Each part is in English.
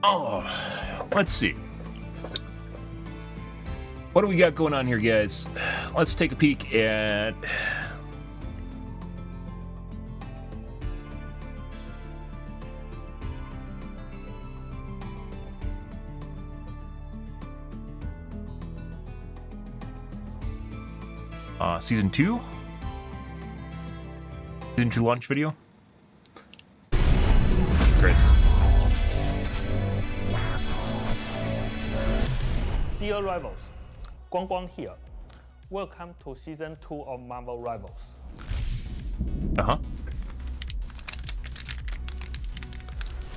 Oh, let's see. What do we got going on here, guys? Let's take a peek at... Season 2? Season 2 launch video? Chris. Dear Rivals, Guang Guang here. Welcome to Season 2 of Marvel Rivals.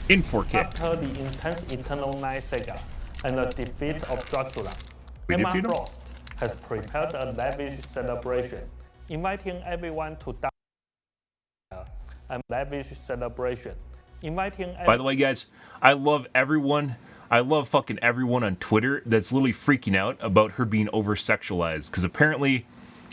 In 4K. After the intense Eternal Night saga and the defeat of Dracula, MMR Frost has prepared a lavish celebration, inviting everyone to dance. A lavish celebration, inviting. By the way, guys, I love everyone. I love fucking everyone on Twitter that's literally freaking out about her being over-sexualized. Because apparently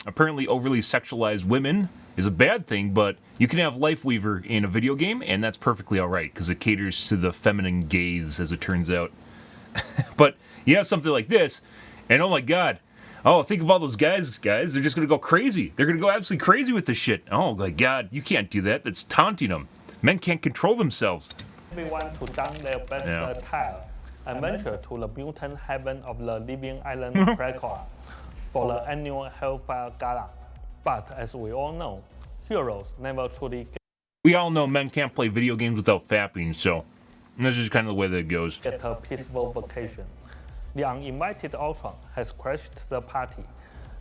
overly sexualized women is a bad thing, but you can have Lifeweaver in a video game, and that's perfectly alright, because it caters to the feminine gaze, as it turns out. But you have something like this, and oh my god, oh, think of all those guys, they're just gonna go crazy. They're gonna go absolutely crazy with this shit. Oh my god, you can't do that, that's taunting them. Men can't control themselves. Everyone to don their best attire and venture to the mutant heaven of the Living Island Krakow for the annual Hellfire Gala. But as we all know, heroes never truly We all know men can't play video games without fapping, so that's just kind of the way that it goes. Get a peaceful vacation. The uninvited Ultron has crashed the party,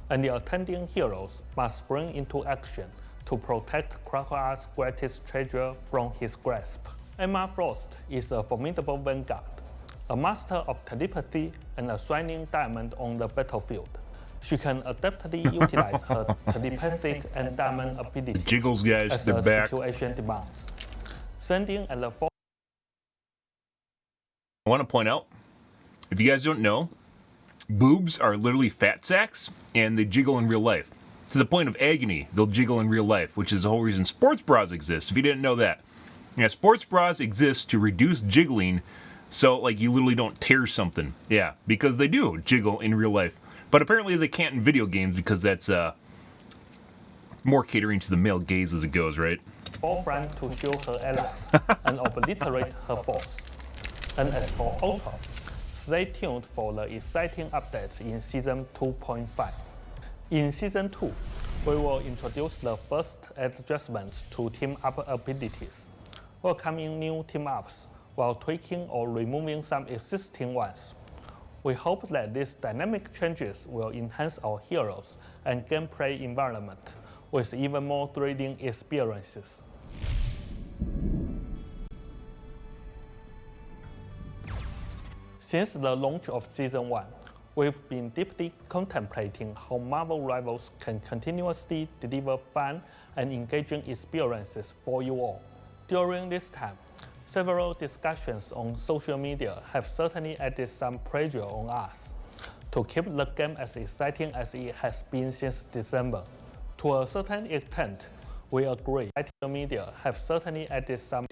and the attending heroes must spring into action to protect Krakow's greatest treasure from his grasp. Emma Frost is a formidable vanguard, a master of telepathy and a shining diamond on the battlefield. She can adeptly utilize her telepathic and diamond abilities Jiggles, guys, as they're the back. situation demands. Sending at the I want to point out, if you guys don't know, boobs are literally fat sacks, and they jiggle in real life. To the point of agony, they'll jiggle in real life, which is the whole reason sports bras exist, if you didn't know that. Yeah, sports bras exist to reduce jiggling, so, like, you literally don't tear something. Yeah, because they do jiggle in real life. But apparently they can't in video games, because that's, more catering to the male gaze as it goes, right? forefront to show her allies and obliterate her foes. And as for Ultron, stay tuned for the exciting updates in Season 2.5. In Season 2, we will introduce the first adjustments to team-up abilities, welcoming new team-ups while tweaking or removing some existing ones. We hope that these dynamic changes will enhance our heroes and gameplay environment with even more thrilling experiences. Since the launch of Season 1, we've been deeply contemplating how Marvel Rivals can continuously deliver fun and engaging experiences for you all. During this time, several discussions on social media have certainly added some pressure on us to keep the game as exciting as it has been since December. To a certain extent, we agree. Social media have certainly added some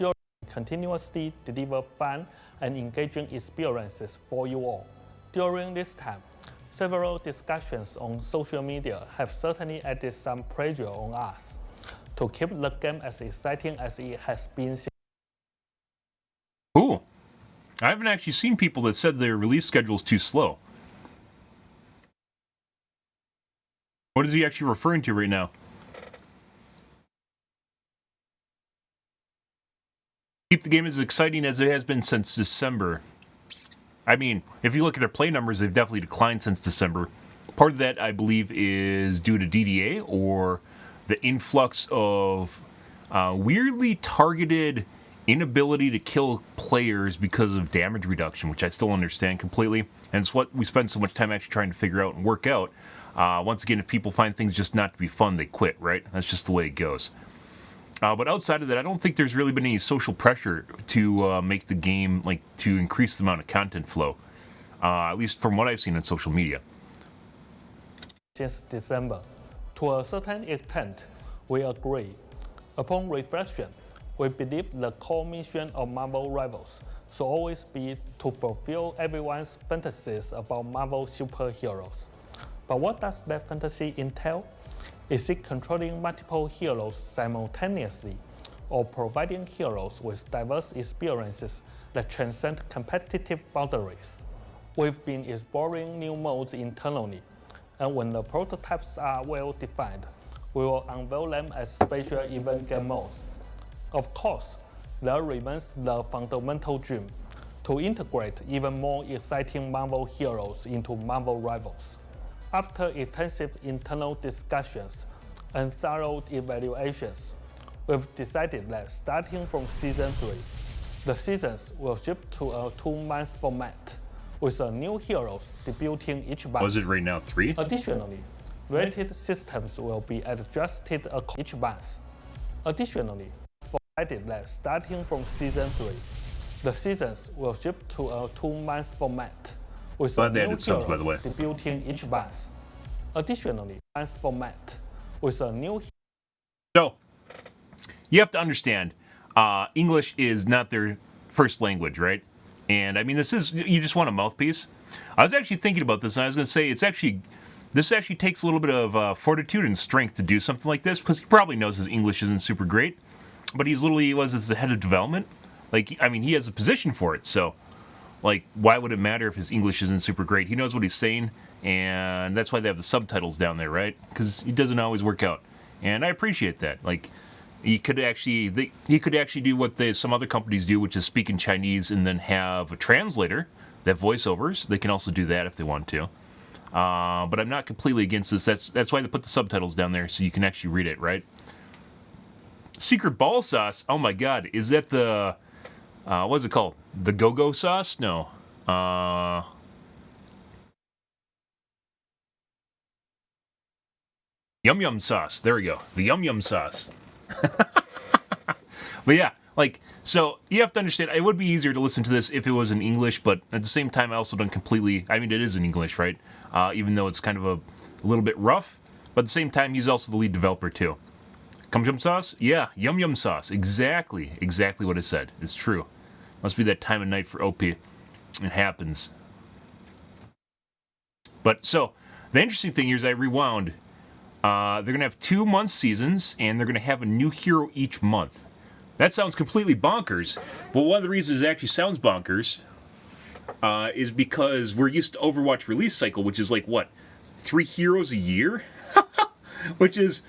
continuously deliver fun and engaging experiences for you all. During this time, several discussions on social media have certainly added some pressure on us to keep the game as exciting as it has been since. Cool. I haven't actually seen people that said their release schedule is too slow. What is he actually referring to right now? Keep the game as exciting as it has been since December. I mean, if you look at their play numbers, they've definitely declined since December. Part of that, I believe, is due to DDA or the influx of weirdly targeted inability to kill players because of damage reduction, which I still understand completely. And it's what we spend so much time actually trying to figure out and work out. Once again, if people find things just not to be fun, they quit, right? That's just the way it goes. But outside of that, I don't think there's really been any social pressure to make the game, like, to increase the amount of content flow. At least from what I've seen on social media. Since December, to a certain extent, we agree. Upon reflection, we believe the core mission of Marvel Rivals should always be to fulfill everyone's fantasies about Marvel superheroes. But what does that fantasy entail? Is it controlling multiple heroes simultaneously, or providing heroes with diverse experiences that transcend competitive boundaries? We've been exploring new modes internally, and when the prototypes are well defined, we will unveil them as special event game modes. Of course, there remains the fundamental dream to integrate even more exciting Marvel heroes into Marvel Rivals. After extensive internal discussions and thorough evaluations, we've decided that starting from Season 3, the seasons will shift to a 2-month format, with new heroes debuting each month. Was it right now 3? Additionally, rated systems will be adjusted each month. Additionally, decided that starting from Season 3, the seasons will shift to a 2-month format, with new heroes debuting each month. Additionally, month format with a new. So, you have to understand, English is not their first language, right? And I mean, you just want a mouthpiece. I was actually thinking about this, and I was going to say, this actually takes a little bit of fortitude and strength to do something like this, because he probably knows his English isn't super great, but he was as the head of development. Like, I mean, he has a position for it, so, like, why would it matter if his English isn't super great? He knows what he's saying, and that's why they have the subtitles down there, right? Because it doesn't always work out, and I appreciate that. Like, he could actually do what some other companies do, which is speak in Chinese and then have a translator that voiceovers. They can also do that if they want to. But I'm not completely against this. That's why they put the subtitles down there, so you can actually read it, right? Secret ball sauce. Oh my God, is that the what's it called? The go-go sauce? No. Yum yum sauce. There we go. The yum yum sauce. But yeah, like, so you have to understand, it would be easier to listen to this if it was in English, but at the same time, I also don't completely, I mean, it is in English, right? Even though it's kind of a little bit rough, but at the same time, he's also the lead developer too. Cum cum sauce? Yeah, yum yum sauce. Exactly what I said. It's true. Must be that time of night for OP. It happens. But so, the interesting thing here is I rewound. They're going to have 2-month seasons, and they're going to have a new hero each month. That sounds completely bonkers, but one of the reasons it actually sounds bonkers is because we're used to Overwatch release cycle, which is like, what, 3 heroes a year? Which is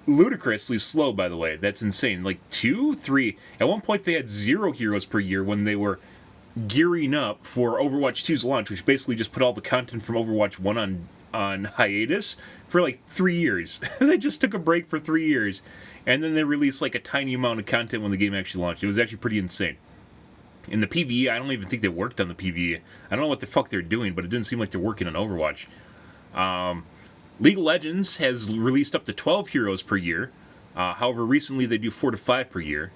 ludicrously slow, by the way. That's insane. Like 2, 3. At one point, they had 0 heroes per year when they were gearing up for Overwatch 2's launch, which basically just put all the content from Overwatch 1 on hiatus for like 3 years. They just took a break for 3 years, and then they released like a tiny amount of content when the game actually launched. It was actually pretty insane. In the PvE, I don't even think they worked on the PvE. I don't know what the fuck they're doing, but it didn't seem like they're working on Overwatch. League of Legends has released up to 12 heroes per year. However, recently they do 4 to 5 per year.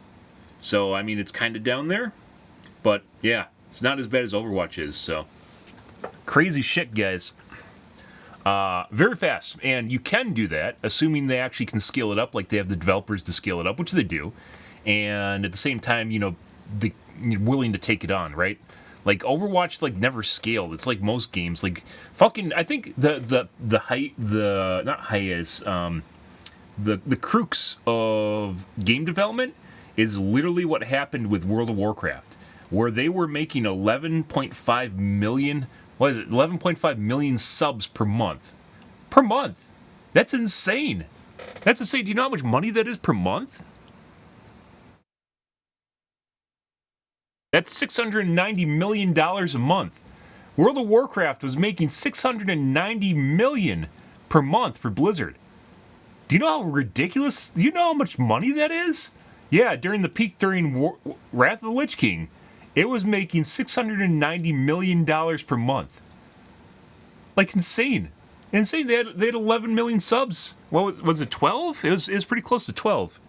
So, I mean, it's kind of down there. But, yeah, it's not as bad as Overwatch is, so. Crazy shit, guys. Very fast. And you can do that, assuming they actually can scale it up, like they have the developers to scale it up, which they do. And at the same time, you know, you're willing to take it on, right? Like Overwatch, like never scaled. It's like most games, like fucking. I think the crux of game development is literally what happened with World of Warcraft, where they were making 11.5 million. What is it? 11.5 million subs per month. Per month. That's insane. That's insane. Do you know how much money that is per month? That's $690 million a month. World of Warcraft was making $690 million per month for Blizzard. Do you know how ridiculous? Do you know how much money that is? Yeah, during the peak during Wrath of the Lich King, it was making $690 million per month. Like insane. Insane. They had 11 million subs. What was it, 12? It was pretty close to 12.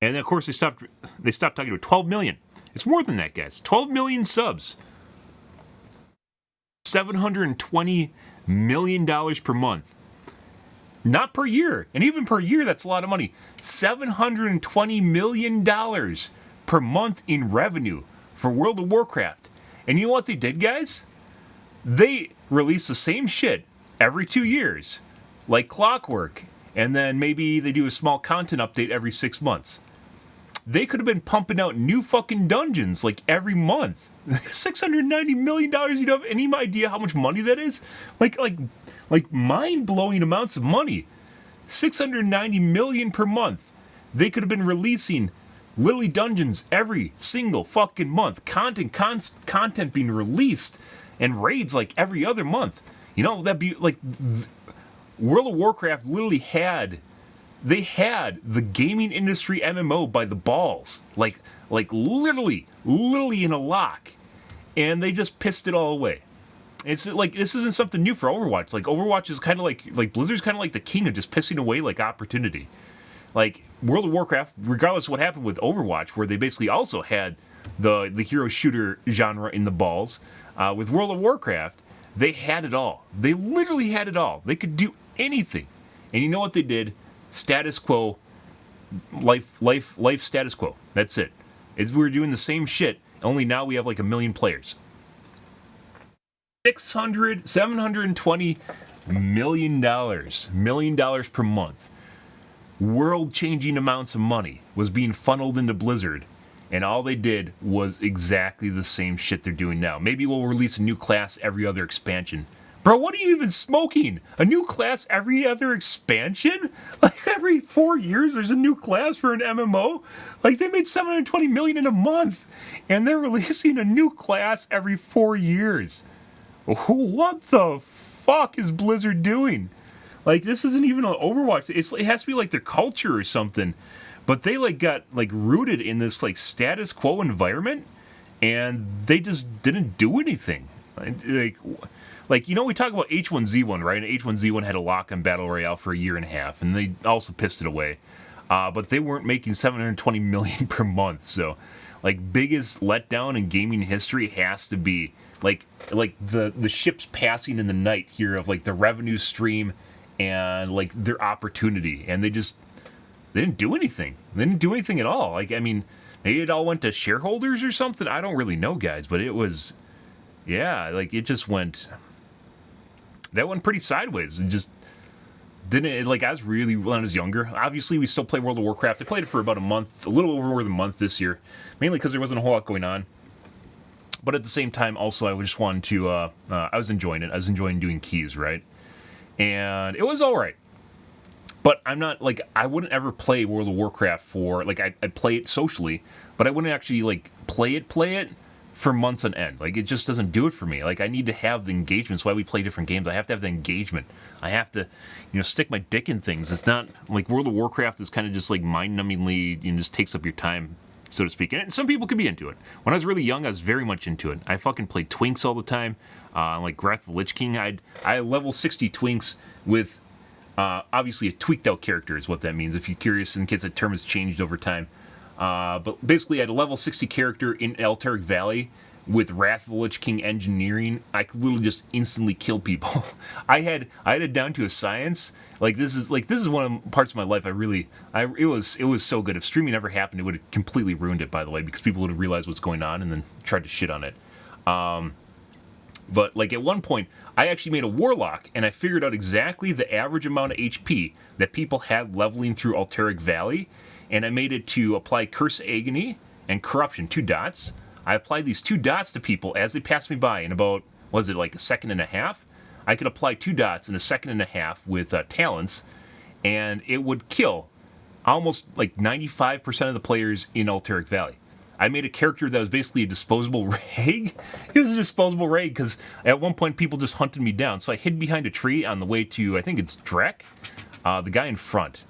And then, of course, they stopped talking about 12 million. It's more than that, guys. 12 million subs. $720 million per month. Not per year. And even per year, that's a lot of money. $720 million per month in revenue for World of Warcraft. And you know what they did, guys? They release the same shit every 2 years, like clockwork. And then maybe they do a small content update every 6 months. They could have been pumping out new fucking dungeons like every month. $690 million. You don't have any idea how much money that is? Like mind-blowing amounts of money. $690 million per month. They could have been releasing literally dungeons every single fucking month. Content being released and raids like every other month. You know, that'd be like World of Warcraft literally had the gaming industry MMO by the balls. Like literally in a lock. And they just pissed it all away. It's like, this isn't something new for Overwatch. Like, Overwatch is kind of like Blizzard's kind of like the king of just pissing away like opportunity. Like, World of Warcraft, regardless of what happened with Overwatch, where they basically also had the hero shooter genre in the balls, with World of Warcraft, they had it all. They literally had it all. They could do anything. And you know what they did? Status quo, life status quo. That's it. We're doing the same shit, only now we have like 1 million players. $720 million per month. World-changing amounts of money was being funneled into Blizzard, and all they did was exactly the same shit they're doing now. Maybe we'll release a new class every other expansion. Bro, what are you even smoking? A new class every other expansion? Like every 4 years there's a new class for an MMO? Like they made $720 million in a month, and they're releasing a new class every 4 years. What the fuck is Blizzard doing? Like, this isn't even an Overwatch. It has to be like their culture or something. But they like got like rooted in this like status quo environment, and they just didn't do anything. Like you know, we talk about H1Z1, right? And H1Z1 had a lock on Battle Royale for 1.5 years, and they also pissed it away. But they weren't making $720 million per month. So, like, biggest letdown in gaming history has to be like the ships passing in the night here of like the revenue stream and like their opportunity, and they didn't do anything. They didn't do anything at all. Like, I mean, maybe it all went to shareholders or something. I don't really know, guys, but it was, yeah, like it just went. That went pretty sideways. It just didn't. Like, I was really, when I was younger. Obviously, we still play World of Warcraft. I played it for about a month, a little over more than a month this year, mainly because there wasn't a whole lot going on. But at the same time, also, I just wanted to, I was enjoying it. I was enjoying doing keys, right? And it was all right. But I'm not, like, I wouldn't ever play World of Warcraft for, like, I'd play it socially, but I wouldn't actually, like, play it for months on end. Like, it just doesn't do it for me. Like, I need to have the engagement. That's why we play different games. I have to have the engagement. I have to, stick my dick in things. It's not, like, World of Warcraft is kind of just, like, mind-numbingly, just takes up your time, so to speak. And some people could be into it. When I was really young, I was very much into it. I fucking played Twinks all the time. Like Wrath of the Lich King, I level 60 Twinks with, obviously a tweaked out character is what that means, if you're curious, in case that term has changed over time. But basically, I had a level 60 character in Alteric Valley with Wrath of the Lich King engineering. I could literally just instantly kill people. I had it down to a science. Like, this is one of the parts of my life it was so good. If streaming ever happened, it would have completely ruined it, by the way, because people would have realized what's going on and then tried to shit on it. But, like, at one point, I actually made a Warlock, and I figured out exactly the average amount of HP that people had leveling through Alteric Valley, and I made it to apply Curse Agony and Corruption, 2 dots. I applied these 2 dots to people as they passed me by in about, was it like a second and a half? I could apply 2 dots in a second and a half with Talents, and it would kill almost like 95% of the players in Alteric Valley. I made a character that was basically a disposable rag. It was a disposable rag because at one point people just hunted me down. So I hid behind a tree on the way to, I think it's Drek, the guy in front.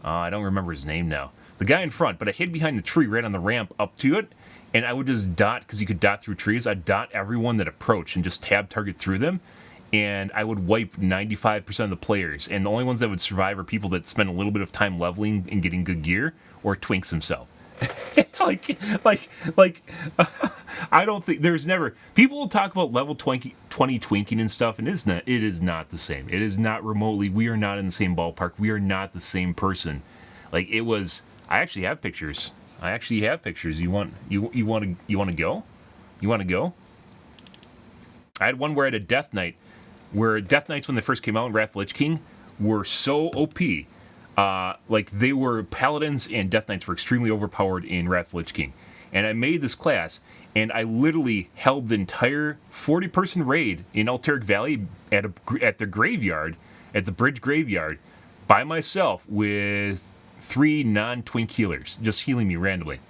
I don't remember his name now. The guy in front, but I hid behind the tree right on the ramp up to it, and I would just dot, because you could dot through trees, I'd dot everyone that approached and just tab target through them, and I would wipe 95% of the players, and the only ones that would survive are people that spend a little bit of time leveling and getting good gear, or Twinks himself. like, I don't think there's never people will talk about level 20 twinking and stuff, and it is not the same. It is not remotely. We are not in the same ballpark. We are not the same person. Like it was. I actually have pictures. You want to go? You want to go? I had one where I had a Death Knight, where Death Knights when they first came out in Wrath of the Lich King were so OP. Like they were Paladins and Death Knights were extremely overpowered in Wrath of the Lich King. And I made this class, and I literally held the entire 40-person raid in Alteric Valley at the graveyard, at the bridge graveyard, by myself with 3 non-twink healers, just healing me randomly.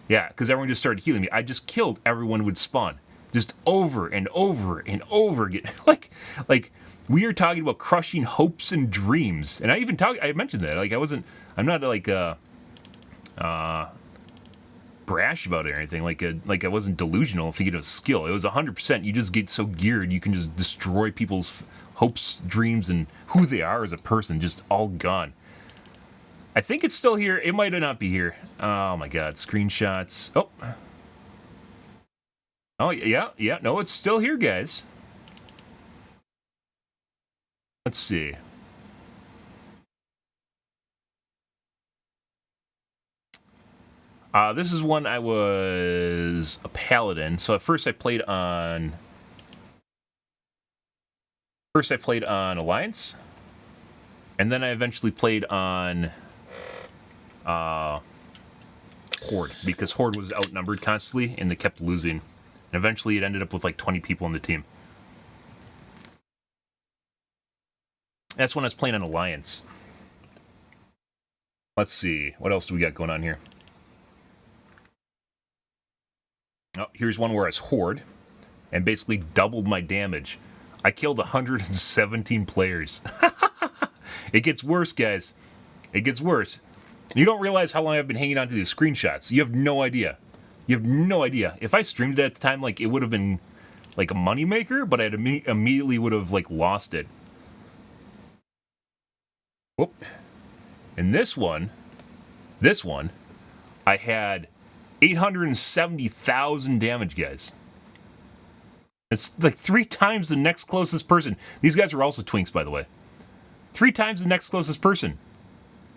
Yeah, because everyone just started healing me. I just killed everyone who would spawn. Just over and over and over again. like we are talking about crushing hopes and dreams. And I mentioned that. Like I'm not like brash about it or anything. Like I wasn't delusional thinking of skill. It was 100%. You just get so geared, you can just destroy people's hopes, dreams, and who they are as a person, just all gone. I think it's still here. It might not be here. Oh my god, screenshots. Oh, yeah, no, it's still here, guys. Let's see. This is when I was a paladin. So at first I played on Alliance, and then I eventually played on Horde, because Horde was outnumbered constantly, and they kept losing. And eventually it ended up with like 20 people on the team. That's when I was playing on Alliance. Let's see. What else do we got going on here? Oh, here's one where I was Horde and basically doubled my damage. I killed 117 players. It gets worse, guys. It gets worse. You don't realize how long I've been hanging on to these screenshots. You have no idea. You have no idea. If I streamed it at the time, like, it would have been like a moneymaker, but I'd immediately would have like lost it. Whoop. And this one, I had 870,000 damage, guys. It's like 3 times the next closest person. These guys are also twinks, by the way. 3 times the next closest person.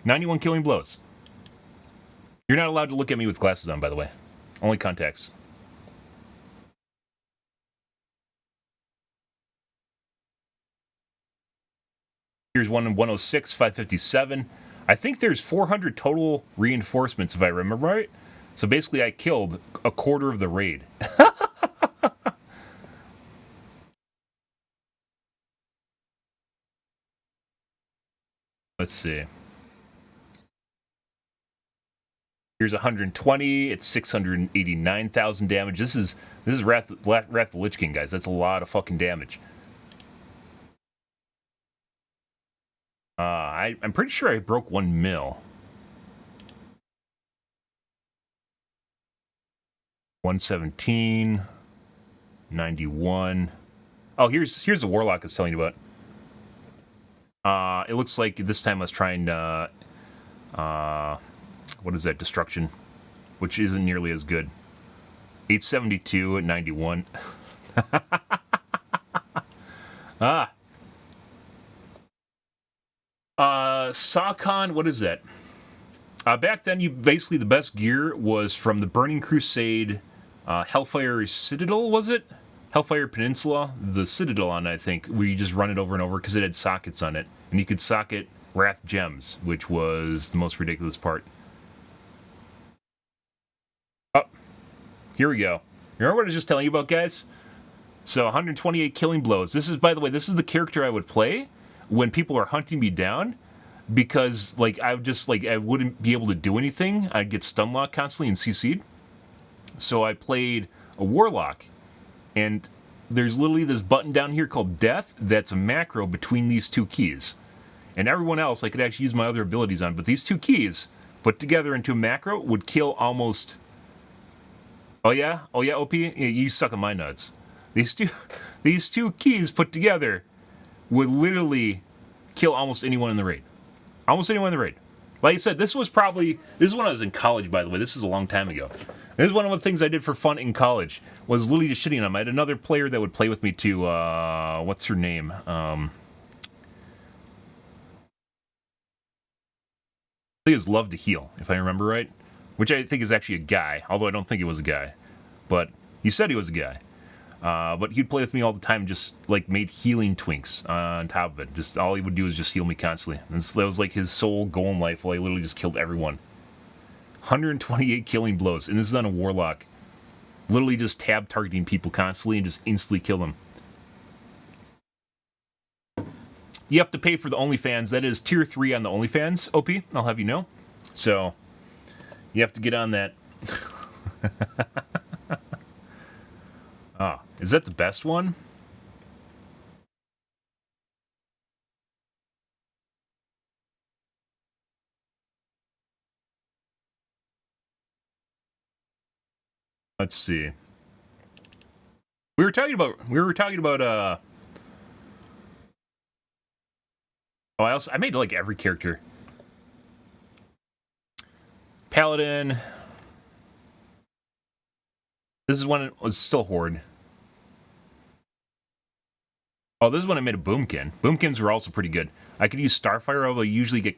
91 killing blows. You're not allowed to look at me with glasses on, by the way. Only contacts. Here's one in 106, 557. I think there's 400 total reinforcements, if I remember right. So basically, I killed a quarter of the raid. Let's see. Here's 120. It's 689,000 damage. This is Wrath of the Lich King, guys. That's a lot of fucking damage. I'm pretty sure I broke 1 mil. 117, 91. Oh, here's the Warlock I was telling you about. It looks like this time I was trying what is that, Destruction, which isn't nearly as good. 872 at 91. Sakon, what is that? Back then, basically the best gear was from the Burning Crusade, Hellfire Citadel, was it? Hellfire Peninsula, the Citadel on, I think, where you just run it over and over because it had sockets on it. And you could socket Wrath Gems, which was the most ridiculous part. Oh, here we go. Remember what I was just telling you about, guys? So 128 killing blows. This is, by the way, this is the character I would play when people are hunting me down, because like I wouldn't be able to do anything. I'd get stun locked constantly and CC'd. So I played a Warlock, and there's literally this button down here called Death that's a macro between these 2 keys. And everyone else I could actually use my other abilities on, but these 2 keys put together into a macro would kill almost... Oh yeah, OP? Yeah, you suck on my nuts. These two keys put together would literally kill almost anyone in the raid. Almost anyone in the raid. Like I said, this is when I was in college, by the way. This is a long time ago. This is one of the things I did for fun in college, was literally just shitting on them. I had another player that would play with me too. What's her name? I think it was Love to Heal, if I remember right. Which I think is actually a guy, although I don't think he was a guy. But he said he was a guy. But he'd play with me all the time, just like made healing twinks on top of it. Just all he would do is just heal me constantly. And that was like his sole goal in life. While he literally just killed everyone. 128 killing blows, and this is on a warlock. Literally just tab targeting people constantly and just instantly kill them. You have to pay for the OnlyFans. That is tier 3 on the OnlyFans, OP. I'll have you know. So you have to get on that. Is that the best one? Let's see. We were talking about I made like every character. Paladin. This is when it was still Horde. Oh, this is when I made a Boomkin. Boomkins were also pretty good. I could use Starfire, although I usually get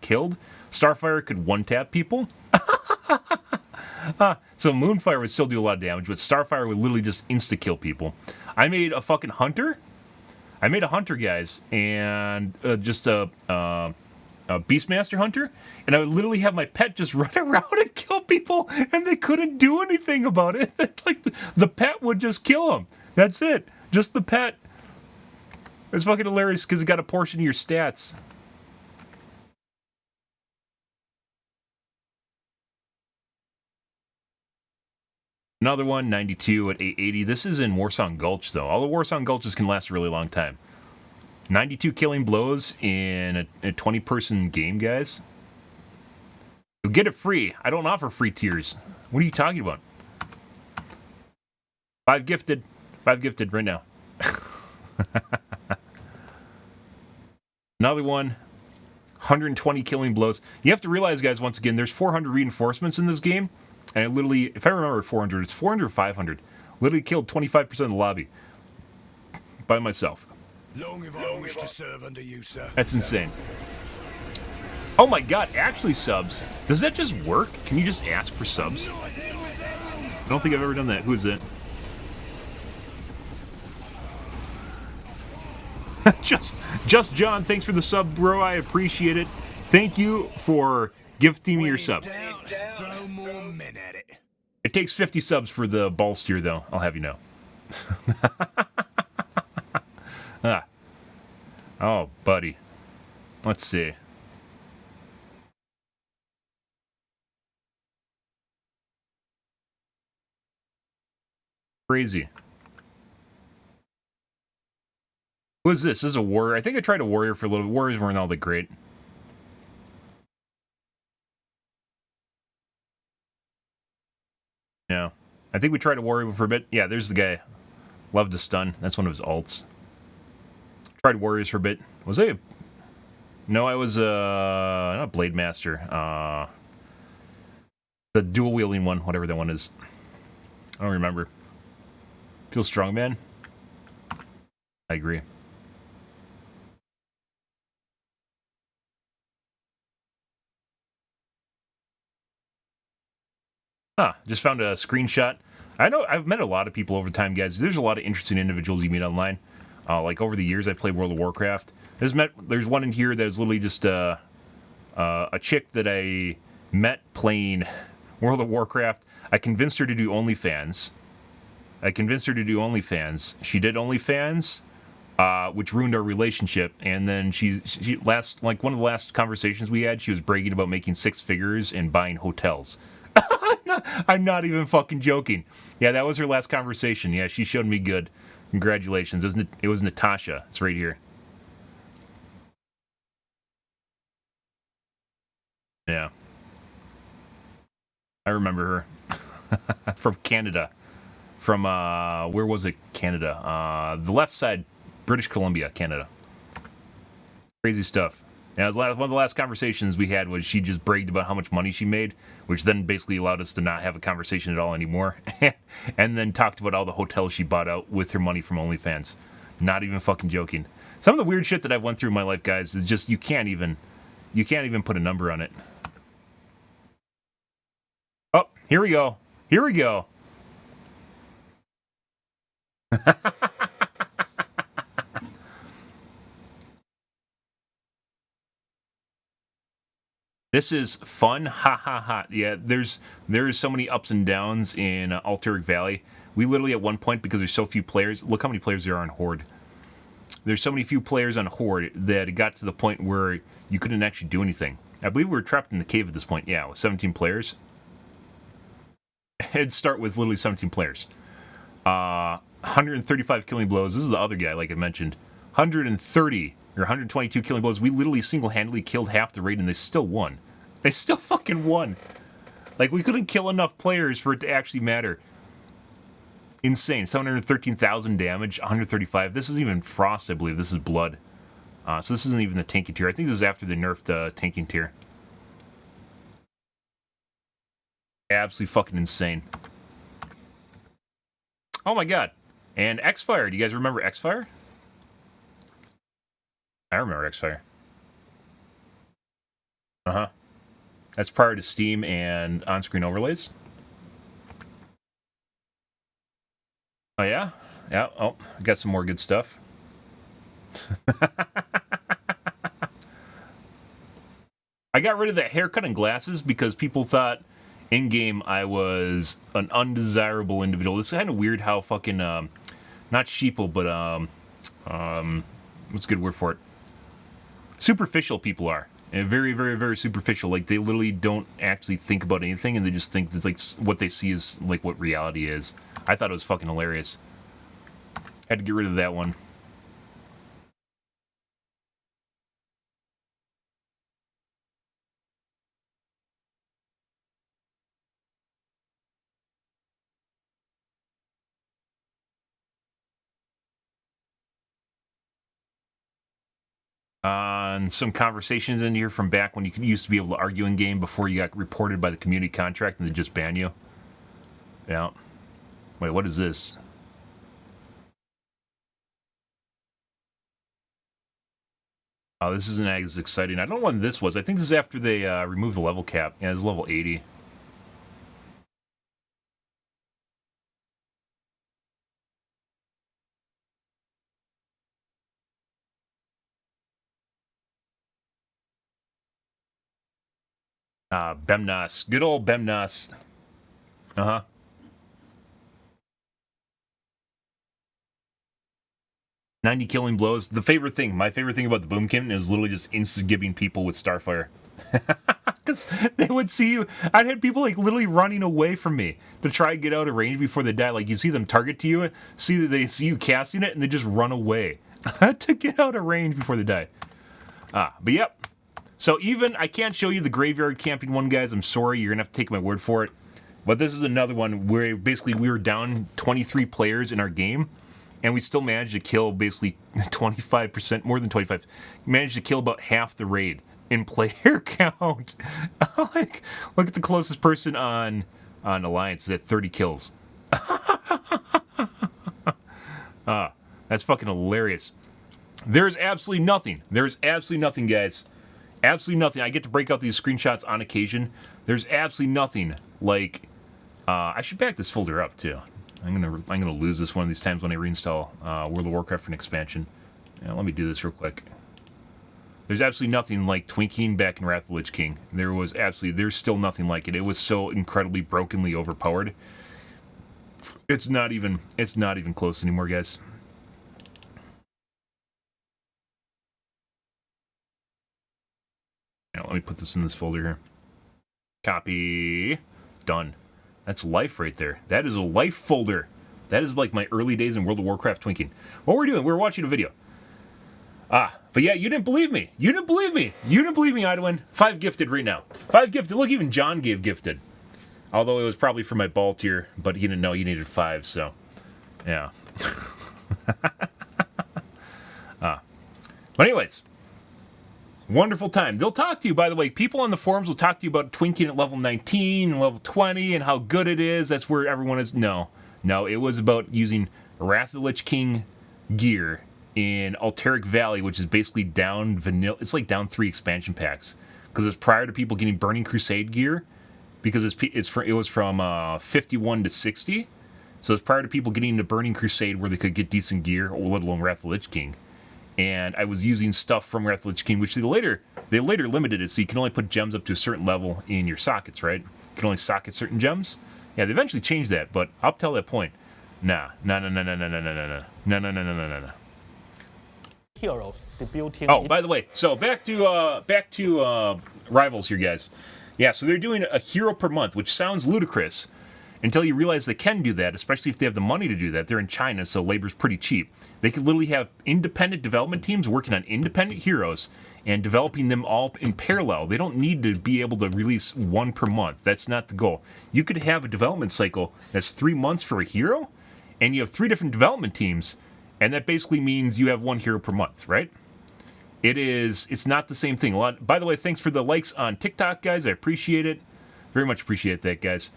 killed. Starfire could one-tap people. So Moonfire would still do a lot of damage, but Starfire would literally just insta-kill people. I made a fucking Hunter. I made a Hunter, guys, and just a Beastmaster Hunter, and I would literally have my pet just run around and kill people, and they couldn't do anything about it. Like, the pet would just kill them. That's it. Just the pet. It's fucking hilarious because it got a portion of your stats. Another one, 92 at 880. This is in Warsong Gulch, though. All the Warsong Gulches can last a really long time. 92 killing blows in a 20-person game, guys. You'll get it free. I don't offer free tiers. What are you talking about? 5 gifted. 5 gifted right now. Another one. 120 killing blows. You have to realize, guys, once again, there's 400 reinforcements in this game. And I literally, if I remember 400, it's 400 or 500. Literally killed 25% of the lobby. By myself. Long if I wish to serve under you, sir. That's insane. Oh my god, actually subs. Does that just work? Can you just ask for subs? I don't think I've ever done that. Who is it? Just John, thanks for the sub, bro. I appreciate it. Thank you for gifting me your sub. It takes 50 subs for the ball steer, though. I'll have you know. Oh, buddy. Let's see. Crazy. Who is this? This is a warrior. I think I tried a warrior for a little bit. Warriors weren't all that great. Yeah. I think we tried a warrior for a bit. Yeah, there's the guy. Love to stun. That's one of his alts. Tried warriors for a bit. Was I? No, I was not Blade Master. The dual wielding one, whatever that one is. I don't remember. Feel strong, man. I agree. Just found a screenshot. I know I've met a lot of people over time, guys. There's a lot of interesting individuals you meet online. Like over the years, I've played World of Warcraft. There's one in here that is literally just a chick that I met playing World of Warcraft. I convinced her to do OnlyFans. She did OnlyFans, which ruined our relationship. And then she one of the last conversations we had, she was bragging about making 6 figures and buying hotels. I'm not even fucking joking. Yeah, that was her last conversation. Yeah, she showed me good. Congratulations. It was Natasha. It's right here. Yeah. I remember her. From Canada. From, where was it? Canada. The left side, British Columbia, Canada. Crazy stuff. Yeah, one of the last conversations we had was she just bragged about how much money she made, which then basically allowed us to not have a conversation at all anymore. And then talked about all the hotels she bought out with her money from OnlyFans. Not even fucking joking. Some of the weird shit that I've went through in my life, guys, is just you can't even put a number on it. Oh, here we go. Here we go. This is fun, ha ha ha. Yeah, there's so many ups and downs in Alteric Valley. We literally at one point, because there's so few players, look how many players there are on Horde. There's so many few players on Horde that it got to the point where you couldn't actually do anything. I believe we were trapped in the cave at this point, yeah, with 17 players. It'd start with literally 17 players. 135 killing blows. This is the other guy, like I mentioned. 130 or 122 killing blows. We literally single-handedly killed half the raid, and they still won. They still fucking won. Like, we couldn't kill enough players for it to actually matter. Insane. 713,000 damage, 135. This isn't even Frost, I believe. This is Blood. So this isn't even the tanking tier. I think this is after they nerfed the tanking tier. Absolutely fucking insane. Oh my god. And X-Fire. Do you guys remember X-Fire? I remember X-Fire. Uh-huh. That's prior to Steam and on-screen overlays. Oh, yeah? Yeah. Oh, I got some more good stuff. I got rid of that haircut and glasses because people thought in-game I was an undesirable individual. It's kind of weird how fucking, not sheeple, but, what's a good word for it? Superficial people are. And very, very, very superficial. Like, they literally don't actually think about anything, and they just think that, like, what they see is, like, what reality is. I thought it was fucking hilarious. Had to get rid of that one. And some conversations in here from back when you used to be able to argue in game before you got reported by the community contract and they just ban you. Yeah. Wait, what is this? Oh, this isn't as exciting. I don't know when this was. I think this is after they removed the level cap. Yeah, it's level 80. Bemnas. Good old Bemnas. Uh-huh. $90 killing blows. The favorite thing, my favorite thing about the Boomkin is literally just insta-gibbing people with Starfire. Because they would see you. I'd had people like literally running away from me to try and get out of range before they die. Like you see them target to you, see that they see you casting it, and they just run away to get out of range before they die. But yep. So even, I can't show you the graveyard camping one, guys. I'm sorry, you're going to have to take my word for it. But this is another one where basically we were down 23 players in our game, and we still managed to kill basically 25%, more than 25. Managed to kill about half the raid in player count. Like, look at the closest person on Alliance is at 30 kills. That's fucking hilarious. There's absolutely nothing. There's absolutely nothing, guys. Absolutely nothing. I get to break out these screenshots on occasion. There's absolutely nothing like. I should back this folder up too. I'm gonna lose this one of these times when I reinstall World of Warcraft for an expansion. Yeah, let me do this real quick. There's absolutely nothing like Twinking back in Wrath of the Lich King. There's still nothing like it. It was so incredibly brokenly overpowered. It's not even close anymore, guys. Now, let me put this in this folder here. Copy. Done. That's life right there. That is a life folder. That is like my early days in World of Warcraft twinking. What we're doing, we're watching a video. But yeah, you didn't believe me. You didn't believe me. You didn't believe me, Idwin. 5 gifted right now. 5 gifted. Look, even John gave gifted. Although it was probably for my ball tier, but he didn't know he needed 5, so. Yeah. But anyways. Wonderful time. They'll talk to you, by the way. People on the forums will talk to you about twinking at level 19 and level 20 and how good it is. That's where everyone is. No, it was about using Wrath of the Lich King gear in Alteric Valley, which is basically down vanilla. It's like down 3 expansion packs because it's prior to people getting Burning Crusade gear because it was from 51 to 60. So it's prior to people getting into Burning Crusade where they could get decent gear, or let alone Wrath of the Lich King. And I was using stuff from Wrath of the Lich King, which they later limited it, so you can only put gems up to a certain level in your sockets, right? You can only socket certain gems. Yeah, they eventually changed that, but up till that point, no. Heroes debuting. Oh, by the way, so back to Rivals here, guys. Yeah, so they're doing a hero per month, which sounds ludicrous until you realize they can do that, especially if they have the money to do that. They're in China, so labor's pretty cheap. They could literally have independent development teams working on independent heroes and developing them all in parallel. They don't need to be able to release one per month. That's not the goal. You could have a development cycle that's 3 months for a hero, and you have 3 different development teams, and that basically means you have 1 hero per month, right? It's not the same thing. By the way, thanks for the likes on TikTok, guys. I appreciate it. Very much appreciate that, guys.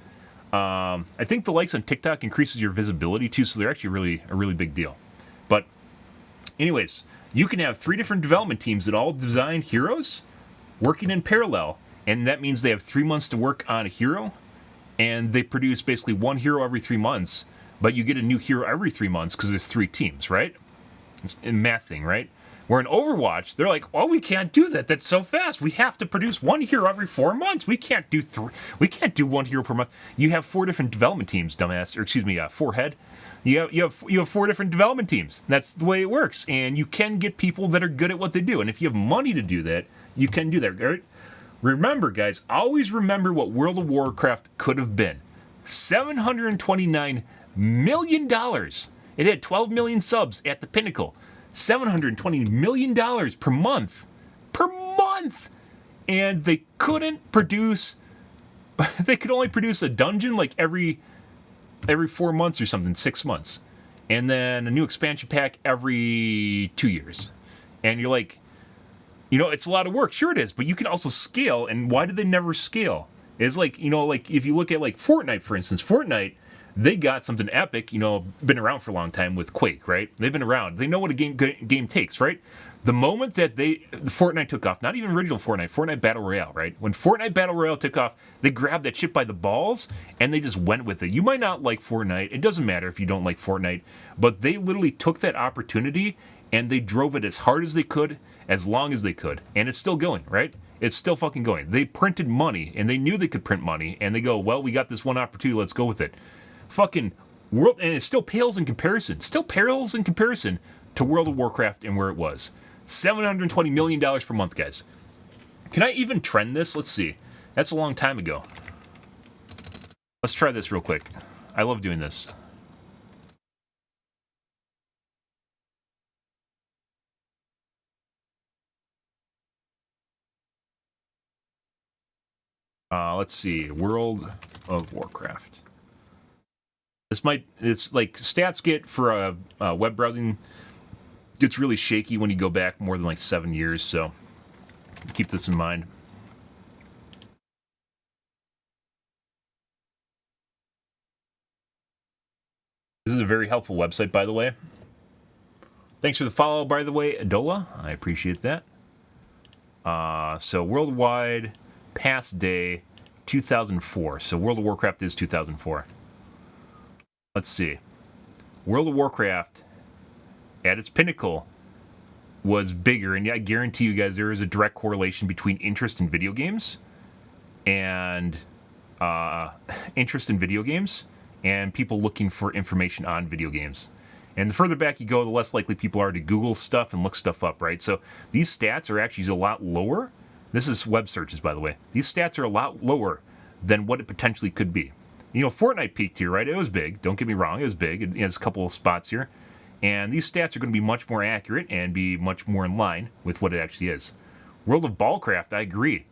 I think the likes on TikTok increases your visibility too, so they're actually a really big deal. But anyways, you can have 3 different development teams that all design heroes working in parallel, and that means they have 3 months to work on a hero, and they produce basically 1 hero every 3 months, but you get a new hero every 3 months because there's 3 teams, right? It's a math thing, right? Where in Overwatch, they're like, oh, we can't do that. That's so fast. We have to produce 1 hero every 4 months. We can't do 1 hero per month. You have 4 different development teams, dumbass. Or excuse me, 4 head. You have 4 different development teams. That's the way it works. And you can get people that are good at what they do. And if you have money to do that, you can do that. Right? Remember, guys, always remember what World of Warcraft could have been. $729 million. It had 12 million subs at the pinnacle. $720 million per month. Per month! And they couldn't produce... They could only produce a dungeon like every 4 months or something, 6 months. And then a new expansion pack every 2 years. And you're like, it's a lot of work. Sure it is, but you can also scale. And why did they never scale? It's like, like if you look at like Fortnite, for instance, Fortnite... They got something epic, been around for a long time with Quake, right? They've been around. They know what a game takes, right? The moment that the Fortnite took off, not even original Fortnite Battle Royale, right? When Fortnite Battle Royale took off, they grabbed that shit by the balls and they just went with it. You might not like Fortnite. It doesn't matter if you don't like Fortnite, but they literally took that opportunity and they drove it as hard as they could, as long as they could. And it's still going, right? It's still fucking going. They printed money and they knew they could print money and they go, well, we got this one opportunity. Let's go with it. Fucking world, and it still pales in comparison to World of Warcraft and where it was. $720 million per month, guys. Can I even trend this? Let's see. That's a long time ago. Let's try this real quick. I love doing this. Let's see. World of Warcraft. It's like stats get for web browsing gets really shaky when you go back more than like 7 years, so keep this in mind. This is a very helpful website, by the way. Thanks for the follow, by the way, Adola. I appreciate that. So worldwide past day 2004. So World of Warcraft is 2004. Let's see. World of Warcraft, at its pinnacle, was bigger, and I guarantee you guys there is a direct correlation between interest in video games and people looking for information on video games. And the further back you go, the less likely people are to Google stuff and look stuff up, right? So these stats are actually a lot lower. This is web searches, by the way. These stats are a lot lower than what it potentially could be. Fortnite peaked here, right? It was big. Don't get me wrong. It was big. It has a couple of spots here. And these stats are going to be much more accurate and be much more in line with what it actually is. World of Ballcraft, I agree.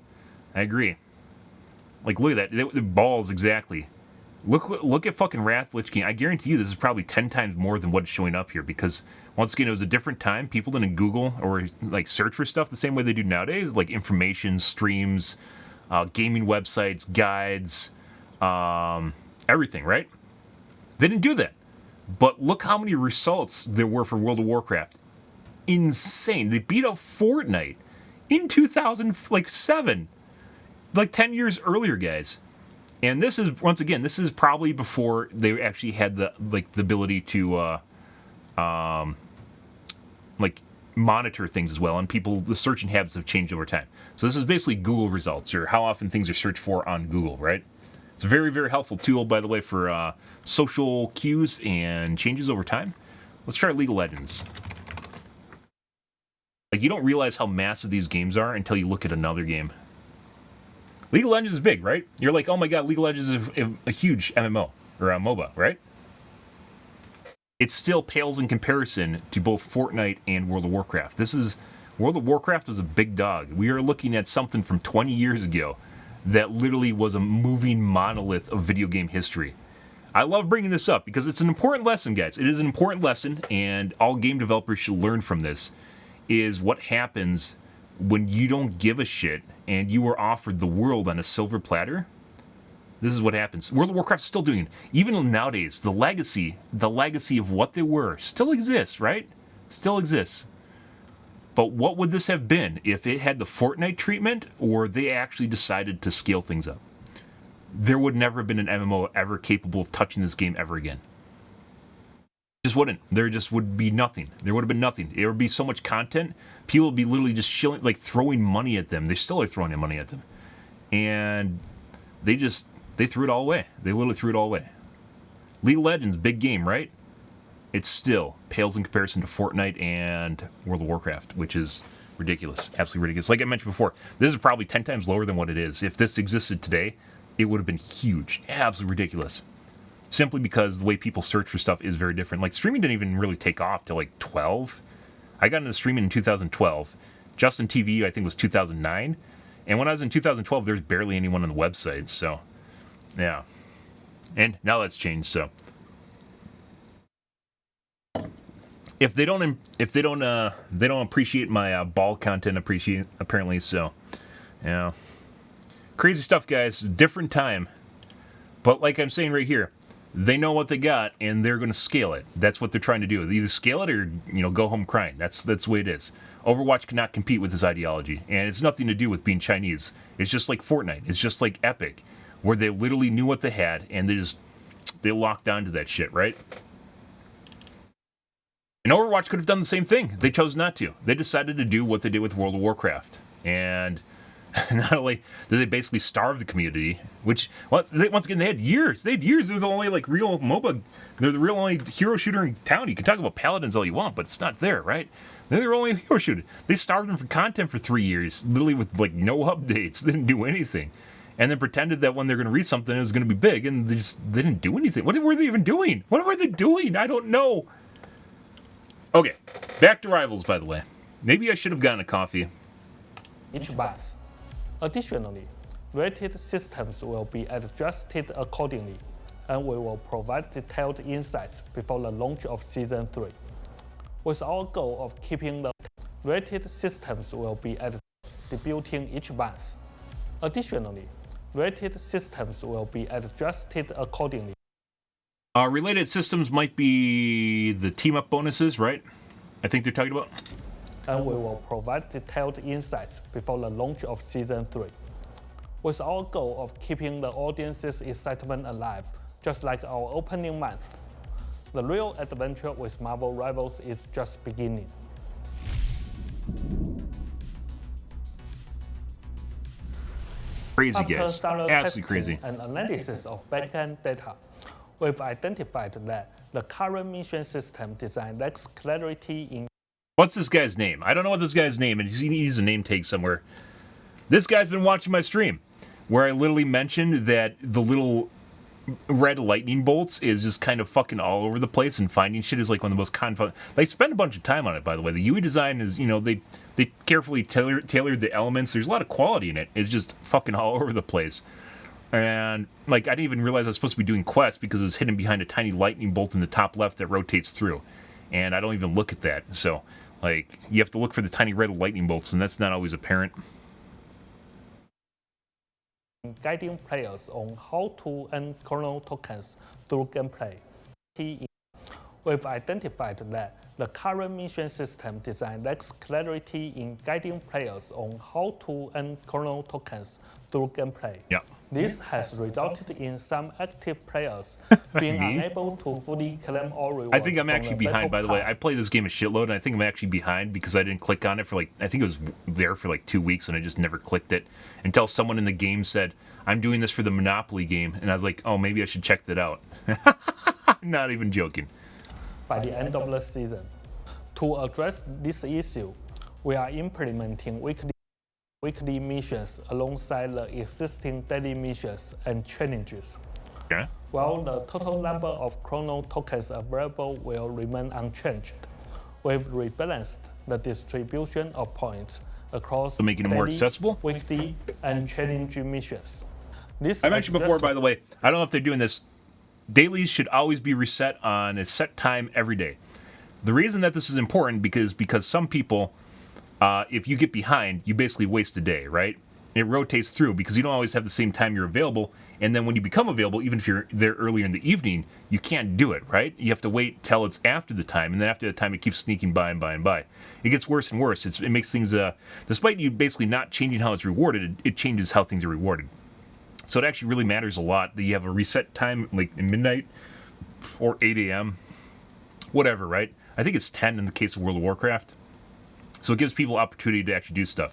Like, look at that. The balls, exactly. Look at fucking Wrath Lich King. I guarantee you this is probably 10 times more than what is showing up here because Once again, it was a different time. People didn't Google or like search for stuff the same way they do nowadays, like information, streams, gaming websites, guides, everything, right? They didn't do that. But look how many results there were for World of Warcraft. Insane. They beat out Fortnite in 2007, like 10 years earlier, guys. And this is, once again, this is probably before they actually had the ability to like monitor things as well, and the searching habits have changed over time. So this is basically Google results, or how often things are searched for on Google, right? It's a very, very helpful tool, by the way, for social cues and changes over time. Let's try League of Legends. Like, you don't realize how massive these games are until you look at another game. League of Legends is big, right? You're like, oh my god, League of Legends is a huge MMO, or a MOBA, right? It still pales in comparison to both Fortnite and World of Warcraft. World of Warcraft was a big dog. We are looking at something from 20 years ago that literally was a moving monolith of video game history. I love bringing this up because it's an important lesson, guys. It is an important lesson, and all game developers should learn from this, is what happens when you don't give a shit and you are offered the world on a silver platter. This is what happens. World of Warcraft's still doing it. Even nowadays, the legacy of what they were still exists, right? Still exists. But what would this have been if it had the Fortnite treatment, or they actually decided to scale things up? There would never have been an MMO ever capable of touching this game ever again. Just wouldn't. There just would be nothing. There would have been nothing. There would be so much content. People would be literally just shilling, like throwing money at them. They still are throwing money at them. And they threw it all away. They literally threw it all away. League of Legends, big game, right? It still pales in comparison to Fortnite and World of Warcraft, which is ridiculous. Absolutely ridiculous. Like I mentioned before, this is probably 10 times lower than what it is. If this existed today, it would have been huge. Absolutely ridiculous. Simply because the way people search for stuff is very different. Like, streaming didn't even really take off till like 12. I got into streaming in 2012. Justin TV, I think, was 2009. And when I was in 2012, there was barely anyone on the website, so... yeah. And now that's changed, so if they don't appreciate my ball content apparently, so yeah. Crazy stuff, guys. Different time. But like I'm saying right here, they know what they got and they're going to scale it. That's what they're trying to do. They either scale it or, go home crying. That's the way it is. Overwatch cannot compete with this ideology, and it's nothing to do with being Chinese. It's just like Fortnite. It's just like Epic, where they literally knew what they had, and they locked down to that shit, right? And Overwatch could have done the same thing. They chose not to. They decided to do what they did with World of Warcraft. And not only did they basically starve the community, which, once again, they had years. They're the only, real MOBA. They're the real only hero shooter in town. You can talk about Paladins all you want, but it's not there, right? They're the only hero shooter. They starved them for content for 3 years, literally with, no updates. They didn't do anything. And then pretended that when they're going to read something, it was going to be big, and they didn't do anything. What were they even doing? What were they doing? I don't know. Okay, back to Rivals, by the way. Maybe I should have gotten a coffee. Each bus. Additionally, rated systems will be adjusted accordingly, and we will provide detailed insights before the launch of Season 3. With our goal of keeping the rated systems will be debuting each month. Additionally, rated systems will be adjusted accordingly. Related systems might be the team-up bonuses, right? I think they're talking about. And we will provide detailed insights before the launch of Season 3. With our goal of keeping the audience's excitement alive, just like our opening month. The real adventure with Marvel Rivals is just beginning. Crazy, guys. After thorough Absolutely testing crazy. and analysis of backend data, we've identified that the current mission system design lacks clarity in. What's this guy's name? I don't know what this guy's name is. He needs a name tag somewhere. This guy's been watching my stream, where I literally mentioned that the little red lightning bolts is just kind of fucking all over the place, and finding shit is like one of the most fun. They spend a bunch of time on it, by the way. The UI design is, they carefully tailored the elements. There's a lot of quality in it. It's just fucking all over the place. And, I didn't even realize I was supposed to be doing quests because it was hidden behind a tiny lightning bolt in the top left that rotates through. and I don't even look at that. So, like, you have to look for the tiny red lightning bolts, and that's not always apparent. Guiding players on how to earn chrono tokens through gameplay. We've identified that the current mission system design lacks clarity in guiding players on how to earn chrono tokens through gameplay. Yeah. This has resulted in some active players being unable to fully claim all rewards. I think I'm actually behind, by the way. I play this game a shitload, and I think I'm actually behind because I didn't click on it for like, I think it was there for like 2 weeks, and I just never clicked it until someone in the game said, I'm doing this for the Monopoly game, and I was like, oh, maybe I should check that out. Not even joking. By the end of the season. To address this issue, we are implementing weekly missions alongside the existing daily missions and challenges. Yeah. While the total number of chrono tokens available will remain unchanged, we've rebalanced the distribution of points across So making it more daily, accessible? weekly, and challenge missions. This I mentioned before, by the way, I don't know if they're doing this. Dailies should always be reset on a set time every day. The reason that this is important because some people, if you get behind, you basically waste a day, right? It rotates through because you don't always have the same time you're available. And then when you become available, even if you're there earlier in the evening, you can't do it, right? You have to wait till it's after the time. And then after the time, it keeps sneaking by and by and by. It gets worse and worse. It makes things, despite you basically not changing how it's rewarded, it changes how things are rewarded. So it actually really matters a lot that you have a reset time, like in midnight or 8 a.m., whatever, right? I think it's 10 in the case of World of Warcraft. So it gives people opportunity to actually do stuff.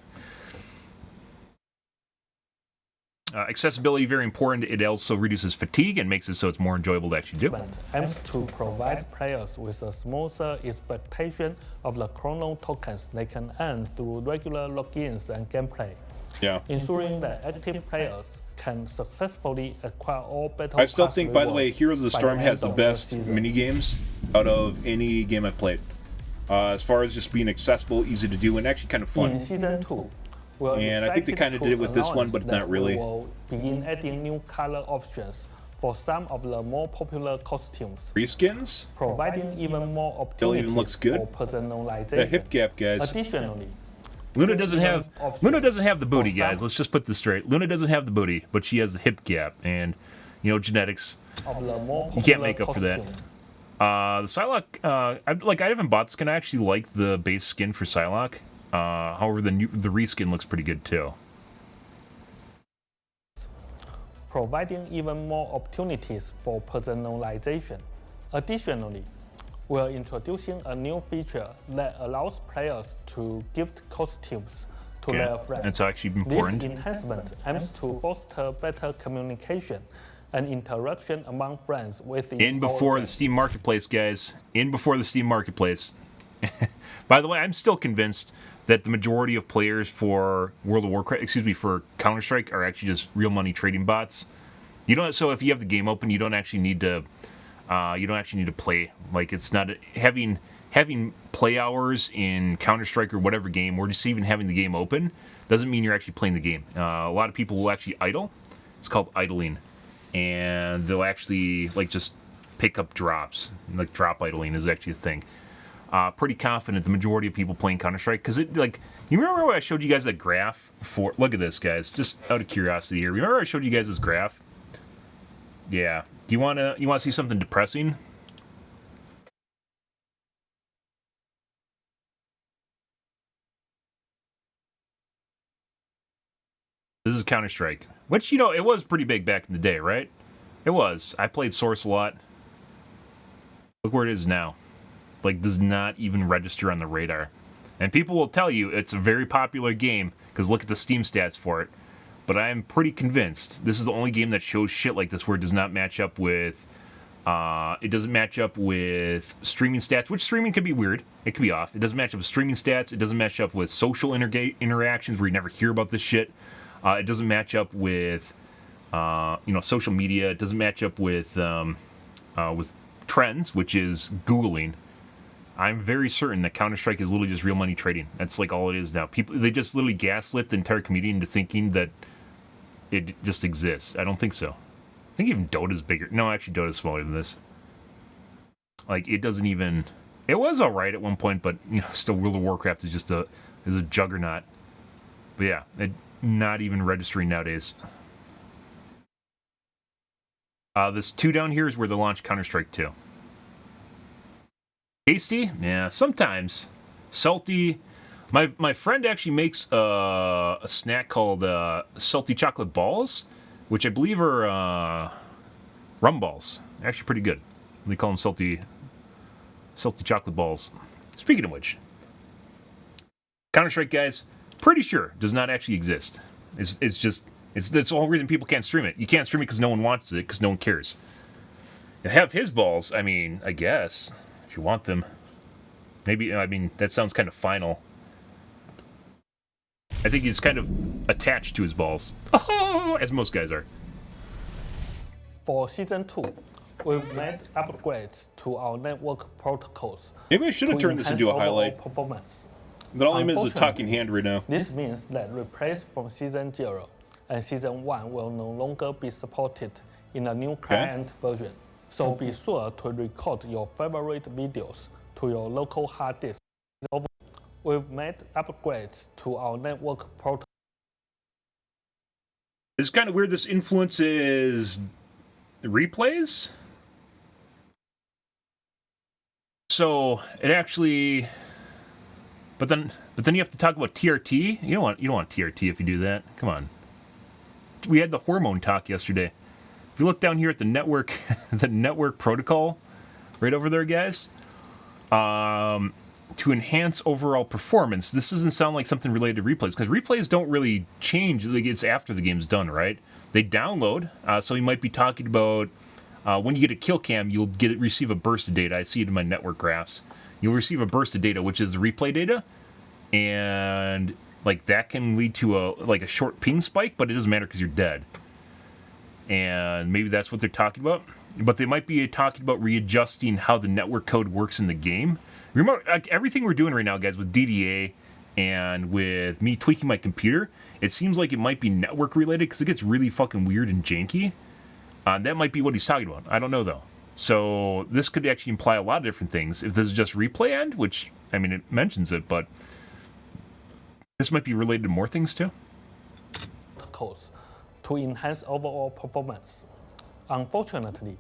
Accessibility, very important. It also reduces fatigue and makes it so it's more enjoyable to actually do. Aims to provide players with a smoother expectation of the chrono tokens they can earn through regular logins and gameplay. Yeah. Ensuring that active players can successfully acquire all battle I still pass think, by the way, rewards Heroes of the by Storm has end the of best season. mini games out of any game I've played. As far as just being accessible, easy to do, and actually kind of fun. In Season 2, we're And I think they excited kinda to did it with this one, announce but that not really. We will begin adding new color options for some of the more popular costumes, Reskins? providing even more Still opportunities even looks good. for personalization. The hip gap, guys. Additionally, Luna doesn't have the booty, For guys. some- Let's just put this straight. Luna doesn't have the booty, but she has the hip gap, and genetics. of the more popular You can't make up for that. costumes. The Psylocke, I haven't bought the skin. I actually like the base skin for Psylocke. However, the reskin looks pretty good too. Providing even more opportunities for personalization. Additionally, we're introducing a new feature that allows players to gift costumes to Okay, their friends. that's actually important. This enhancement aims to foster better communication and interaction among friends within In before the Steam Marketplace, guys. In before the Steam Marketplace. By the way, I'm still convinced that the majority of players for for Counter-Strike are actually just real money trading bots. So if you have the game open, you don't actually need to play. Like, it's not having play hours in Counter-Strike or whatever game, or just even having the game open doesn't mean you're actually playing the game. A lot of people will actually idle. It's called idling. And they'll actually just pick up drops. Like, drop idling is actually a thing. Pretty confident the majority of people playing Counter-Strike, because you remember when I showed you guys that graph for? Look at this, guys. Just out of curiosity here. Remember I showed you guys this graph? Yeah. Do you want to see something depressing? This is Counter-Strike, which it was pretty big back in the day, right? It was. I played Source a lot. Look where it is now. Does not even register on the radar. And people will tell you it's a very popular game because look at the Steam stats for it. But I am pretty convinced this is the only game that shows shit like this where it does not match up with it doesn't match up with streaming stats, which streaming could be weird. It could be off. It doesn't match up with streaming stats. It doesn't match up with social interactions where you never hear about this shit. It doesn't match up with social media. It doesn't match up with trends, which is Googling. I'm very certain that Counter-Strike is literally just real money trading. That's all it is now. They just literally gaslit the entire community into thinking that it just exists. I don't think so. I think even Dota's bigger. No, actually, Dota's smaller than this. It doesn't even. It was all right at one point, but you know, still World of Warcraft is just a juggernaut. But yeah, not even registering nowadays. This 2 down here is where they launched Counter-Strike 2. Tasty? Yeah, sometimes. Salty. My friend actually makes a snack called salty chocolate balls, which I believe are rum balls. Actually pretty good. They call them salty chocolate balls. Speaking of which, Counter-Strike, guys, pretty sure does not actually exist. It's that's the whole reason people can't stream it. You can't stream it because no one wants it, because no one cares. To have his balls, I mean, I guess, if you want them. Maybe, I mean, that sounds kind of final. I think he's kind of attached to his balls. As most guys are. For Season 2, we've made upgrades to our network protocols. Maybe I should have turned this into a highlight. Performance. But all I'm is a talking hand right now. This means that replays from Season 0 and Season 1 will no longer be supported in a new client version. So be sure to record your favorite videos to your local hard disk. We've made upgrades to our network protocol. It's kind of weird this influences replays. So it actually, but then you have to talk about TRT. You don't want TRT if you do that. Come on. We had the hormone talk yesterday. If you look down here at the network, the network protocol, right over there, guys. To enhance overall performance, this doesn't sound like something related to replays, because replays don't really change. Like, it's after the game's done, right? They download, so you might be talking about when you get a kill cam, you'll receive a burst of data. I see it in my network graphs. You'll receive a burst of data, which is the replay data, and like that can lead to a short ping spike, but it doesn't matter because you're dead. And maybe that's what they're talking about. But they might be talking about readjusting how the network code works in the game. Remember, like, everything we're doing right now, guys, with DDA and with me tweaking my computer, it seems like it might be network related because it gets really fucking weird and janky. That might be what he's talking about. I don't know, though. So this could actually imply a lot of different things. If this is just replay end, which, I mean, it mentions it, but this might be related to more things, too. To enhance overall performance. Unfortunately,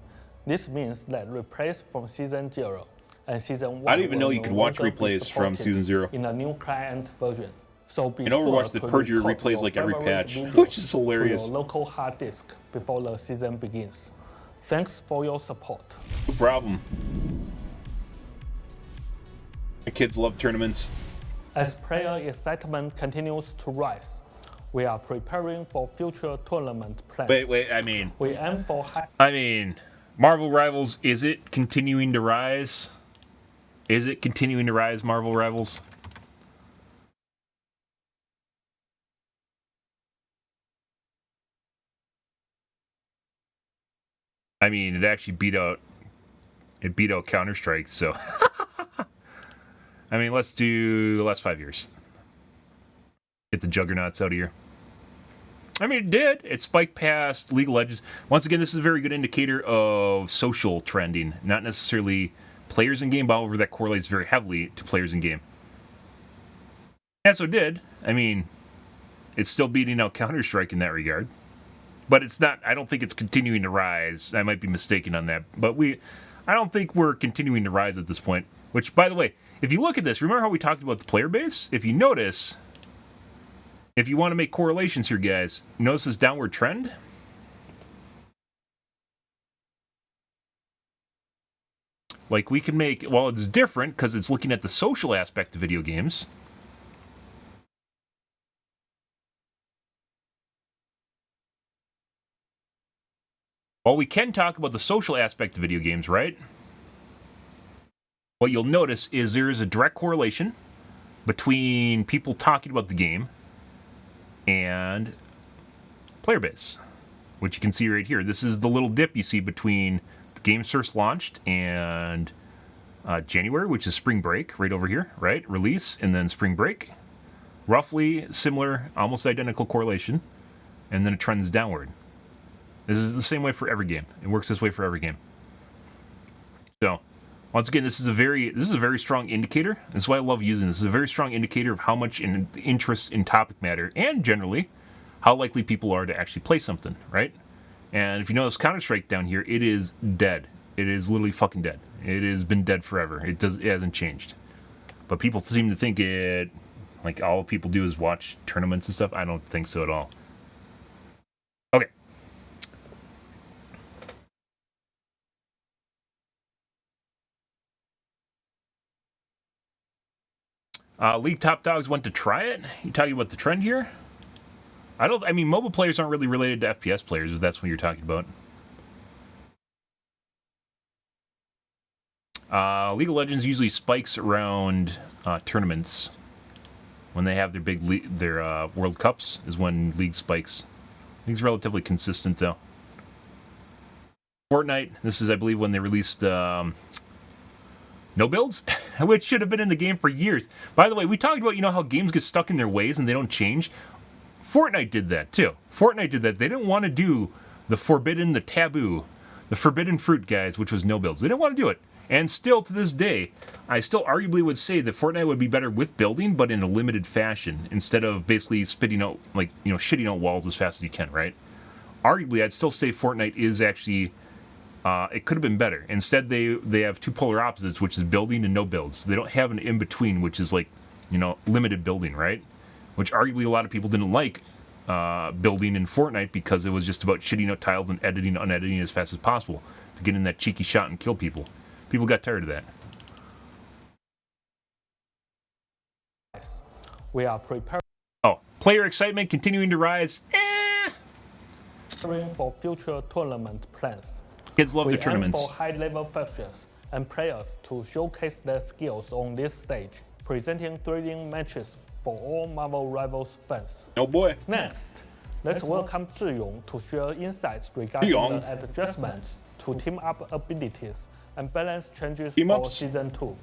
this means that replays from Season 0 and Season 1 I didn't even know you could watch replays from Season 0. In a new client version. So be in Overwatch, they purge your replays like every patch, which is hilarious. To your local hard disk before the season begins. Thanks for your support. No problem. The kids love tournaments. As player excitement continues to rise, we are preparing for future tournament plans. Wait, I mean... We aim for high... I mean, Marvel Rivals, is it continuing to rise? Is it continuing to rise, Marvel Rivals? I mean, it actually beat out Counter-Strike, so... I mean, let's do the last 5 years. Get the juggernauts out of here. I mean, it did. It spiked past League of Legends. Once again, this is a very good indicator of social trending, not necessarily players in game, but however that correlates very heavily to players in game. And so it did. I mean, it's still beating out Counter-Strike in that regard. But it's not, I don't think it's continuing to rise. I might be mistaken on that. But I don't think we're continuing to rise at this point. Which, by the way, if you look at this, remember how we talked about the player base? If you notice... If you want to make correlations here, guys, notice this downward trend? Like, we can make... Well, it's different because it's looking at the social aspect of video games. Well, we can talk about the social aspect of video games, right? What you'll notice is there is a direct correlation between people talking about the game and player base, which you can see right here. This is the little dip you see between the games first launched and January, which is spring break, right over here, right? Release and then spring break. Roughly similar, almost identical correlation, and then it trends downward. This is the same way for every game. It works this way for every game. So, Once again, this is a very strong indicator. That's why I love using this. This is a very strong indicator of how much interest in topic matter, and generally, how likely people are to actually play something, right? And if you notice Counter-Strike down here, it is dead. It is literally fucking dead. It has been dead forever. It hasn't changed. But people seem to think it, like all people do is watch tournaments and stuff. I don't think so at all. Okay. League top dogs went to try it. You talking about the trend here? I mean, mobile players aren't really related to FPS players, if that's what you're talking about. League of Legends usually spikes around tournaments. When they have their big World Cups is when League spikes. League's relatively consistent, though. Fortnite, this is, I believe, when they released no builds, which should have been in the game for years. By the way, we talked about, how games get stuck in their ways and they don't change. Fortnite did that, too. Fortnite did that. They didn't want to do the forbidden fruit, guys, which was no builds. They didn't want to do it. And still, to this day, I still arguably would say that Fortnite would be better with building, but in a limited fashion, instead of basically spitting out, shitting out walls as fast as you can, right? Arguably, I'd still say Fortnite is actually, it could have been better. Instead, they have two polar opposites, which is building and no builds. They don't have an in-between, which is limited building, right? Which arguably a lot of people didn't like building in Fortnite because it was just about shitting out tiles and editing, unediting as fast as possible to get in that cheeky shot and kill people. People got tired of that. We are preparing player excitement continuing to rise. for future tournament plans. Kids love the tournaments. We aim for high-level factions and players to showcase their skills on this stage, presenting thrilling matches for all Marvel Rivals fans. Oh boy. Next, let's welcome Zhiyong to share insights regarding the adjustments to team-up abilities and balance changes for Season 2.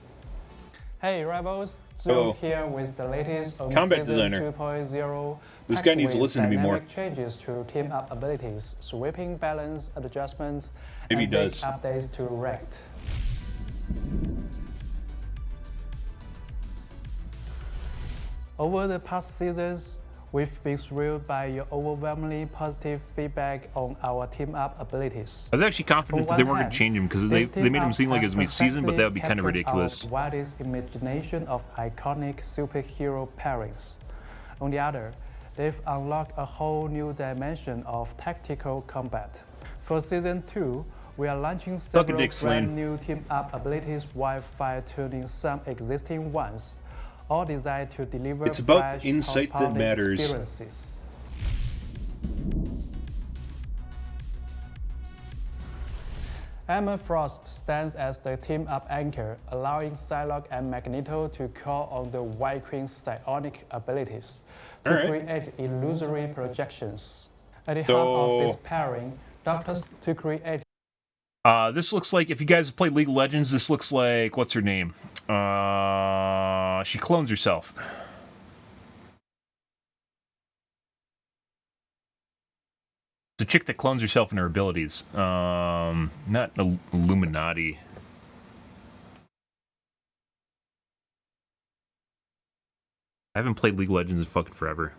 Hey Rivals, Zhiyong here with the latest on Combat Season designer. 2.0. This guy needs to listen to me more. Changes to team-up abilities, sweeping balance adjustments, Maybe and he big does. updates to Rect. Over the past seasons, we've been thrilled by your overwhelmingly positive feedback on our team-up abilities. I was actually confident that they weren't going to change him because they made him seem like it was mid-season, but that would be kind of ridiculous. Our wildest imagination of iconic superhero pairings. On the other, they've unlocked a whole new dimension of tactical combat. For Season 2, we are launching several brand new team-up abilities while fine-tuning some existing ones, all designed to deliver It's about the insight that matters. Experiences. Emma Frost stands as the team-up anchor, allowing Psylocke and Magneto to call on the White Queen's psionic abilities to create illusory projections. At the heart of this pairing, Doctors to create. This looks like, if you guys have played League of Legends, this looks like, what's her name? She clones herself. It's a chick that clones herself in her abilities. Not Illuminati. I haven't played League of Legends in fucking forever.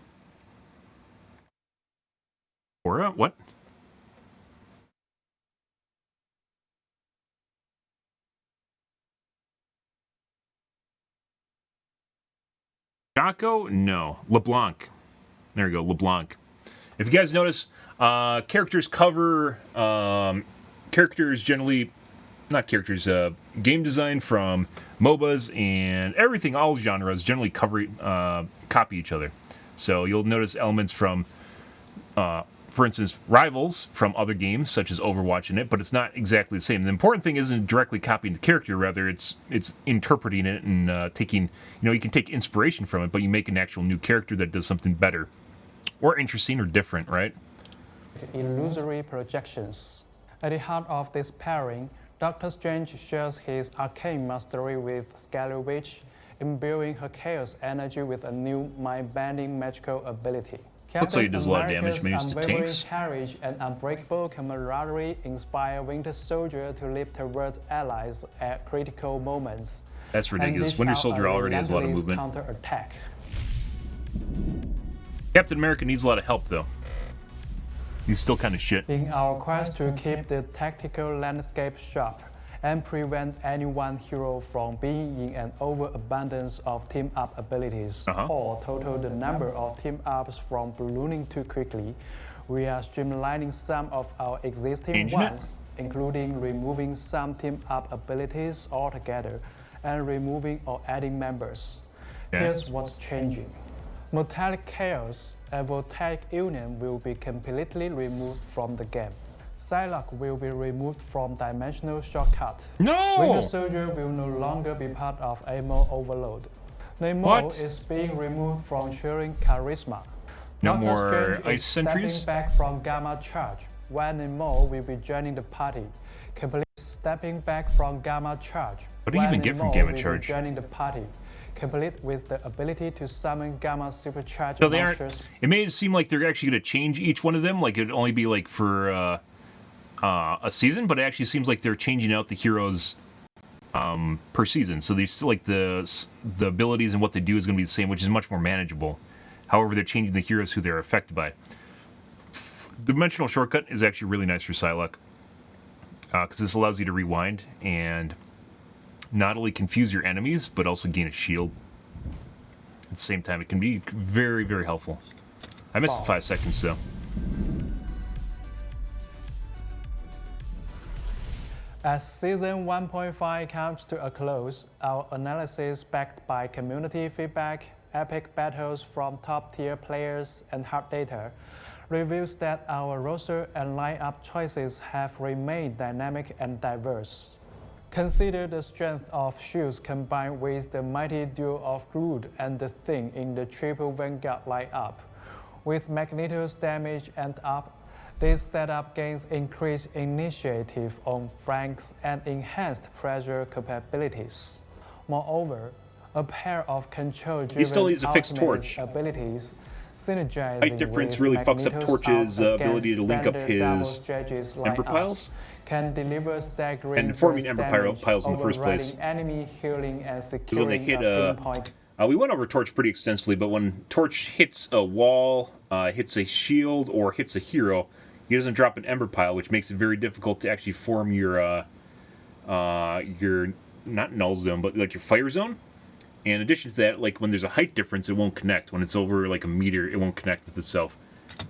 Aura? What? Jocko? No. LeBlanc. There we go, LeBlanc. If you guys notice, characters cover, characters generally, not characters, game design from MOBAs and everything, all genres, generally copy each other. So you'll notice elements from, for instance, rivals from other games, such as Overwatch in it, but it's not exactly the same. The important thing isn't directly copying the character, rather it's interpreting it and taking, you can take inspiration from it, but you make an actual new character that does something better, or interesting, or different, right? Illusory projections. At the heart of this pairing, Doctor Strange shares his arcane mastery with Scarlet Witch, imbuing her chaos energy with a new mind-bending magical ability, Looks like it does a lot of damage, America's maybe it's the unwavering tanks. courage and unbreakable camaraderie inspire Winter Soldier to leap towards allies at critical moments. That's and ridiculous. dish Winter out Soldier already has a lot of relentless movement. Counterattack. Captain America needs a lot of help, though. He's still kind of shit. In our quest to keep the tactical landscape sharp and prevent any one hero from being in an overabundance of team-up abilities or total the number of team-ups from ballooning too quickly, we are streamlining some of our existing ones, including removing some team-up abilities altogether and removing or adding members. Here's what's changing. Metallic Chaos and Voltaic Union will be completely removed from the game. Psylocke will be removed from Dimensional Shortcut. No! Winter Soldier will no longer be part of Ammo Overload. Nemo is being removed from sharing Charisma. No Doctor more Strange ice is sentries? stepping back from Gamma Charge, while Nemo will be joining the party. Complete stepping back from Gamma Charge. What do you even get from Gamma Charge? Joining the party, complete with the ability to summon Gamma Supercharged So they aren't. monsters. It may seem like they're actually going to change each one of them. Like it'd only be like for a season, but it actually seems like they're changing out the heroes per season. So they still like the abilities and what they do is going to be the same, which is much more manageable. However, they're changing the heroes who they're affected by. Dimensional Shortcut is actually really nice for Psylocke because this allows you to rewind and not only confuse your enemies, but also gain a shield. At the same time, it can be very, very helpful. I missed the 5 seconds, though. As Season 1.5 comes to a close, our analysis backed by community feedback, epic battles from top-tier players, and hard data reveals that our roster and lineup choices have remained dynamic and diverse. Consider the strength of shields combined with the mighty duo of Groot and the Thing in the triple Vanguard lineup. With Magneto's damage and up, this setup gains increased initiative on flanks and enhanced pressure capabilities. Moreover, a pair of control-driven still needs a fixed ultimate torch. abilities synergizing Height difference with really fucks up Magneto's Torch's up ability to link up against standard his double strategies Ember lineups piles? can deliver staggering And forming burst Ember damage, piles in the first place. overriding enemy healing and When securing they hit a pinpoint. we went over Torch pretty extensively, but when Torch hits a wall, hits a shield, or hits a hero, he doesn't drop an Ember pile, which makes it very difficult to actually form your not null zone, but like your fire zone. And in addition to that, like when there's a height difference, it won't connect. When it's over like a meter, it won't connect with itself,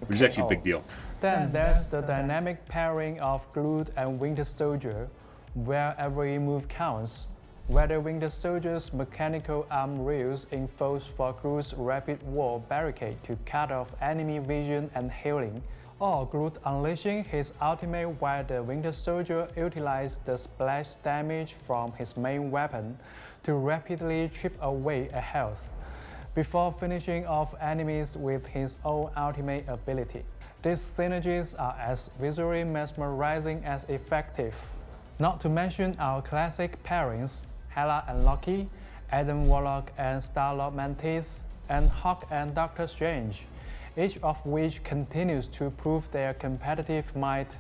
which is actually a big deal. Then there's the dynamic pairing of Groot and Winter Soldier, where every move counts. Whether Winter Soldier's mechanical arm rails enforced for Groot's rapid wall barricade to cut off enemy vision and healing, or Groot unleashing his ultimate while the Winter Soldier utilized the splash damage from his main weapon to rapidly chip away a health, before finishing off enemies with his own ultimate ability. These synergies are as visually mesmerizing as effective. Not to mention our classic pairings, Hela and Loki, Adam Warlock and Star-Lord Mantis, and Hawk and Doctor Strange, each of which continues to prove their competitive might.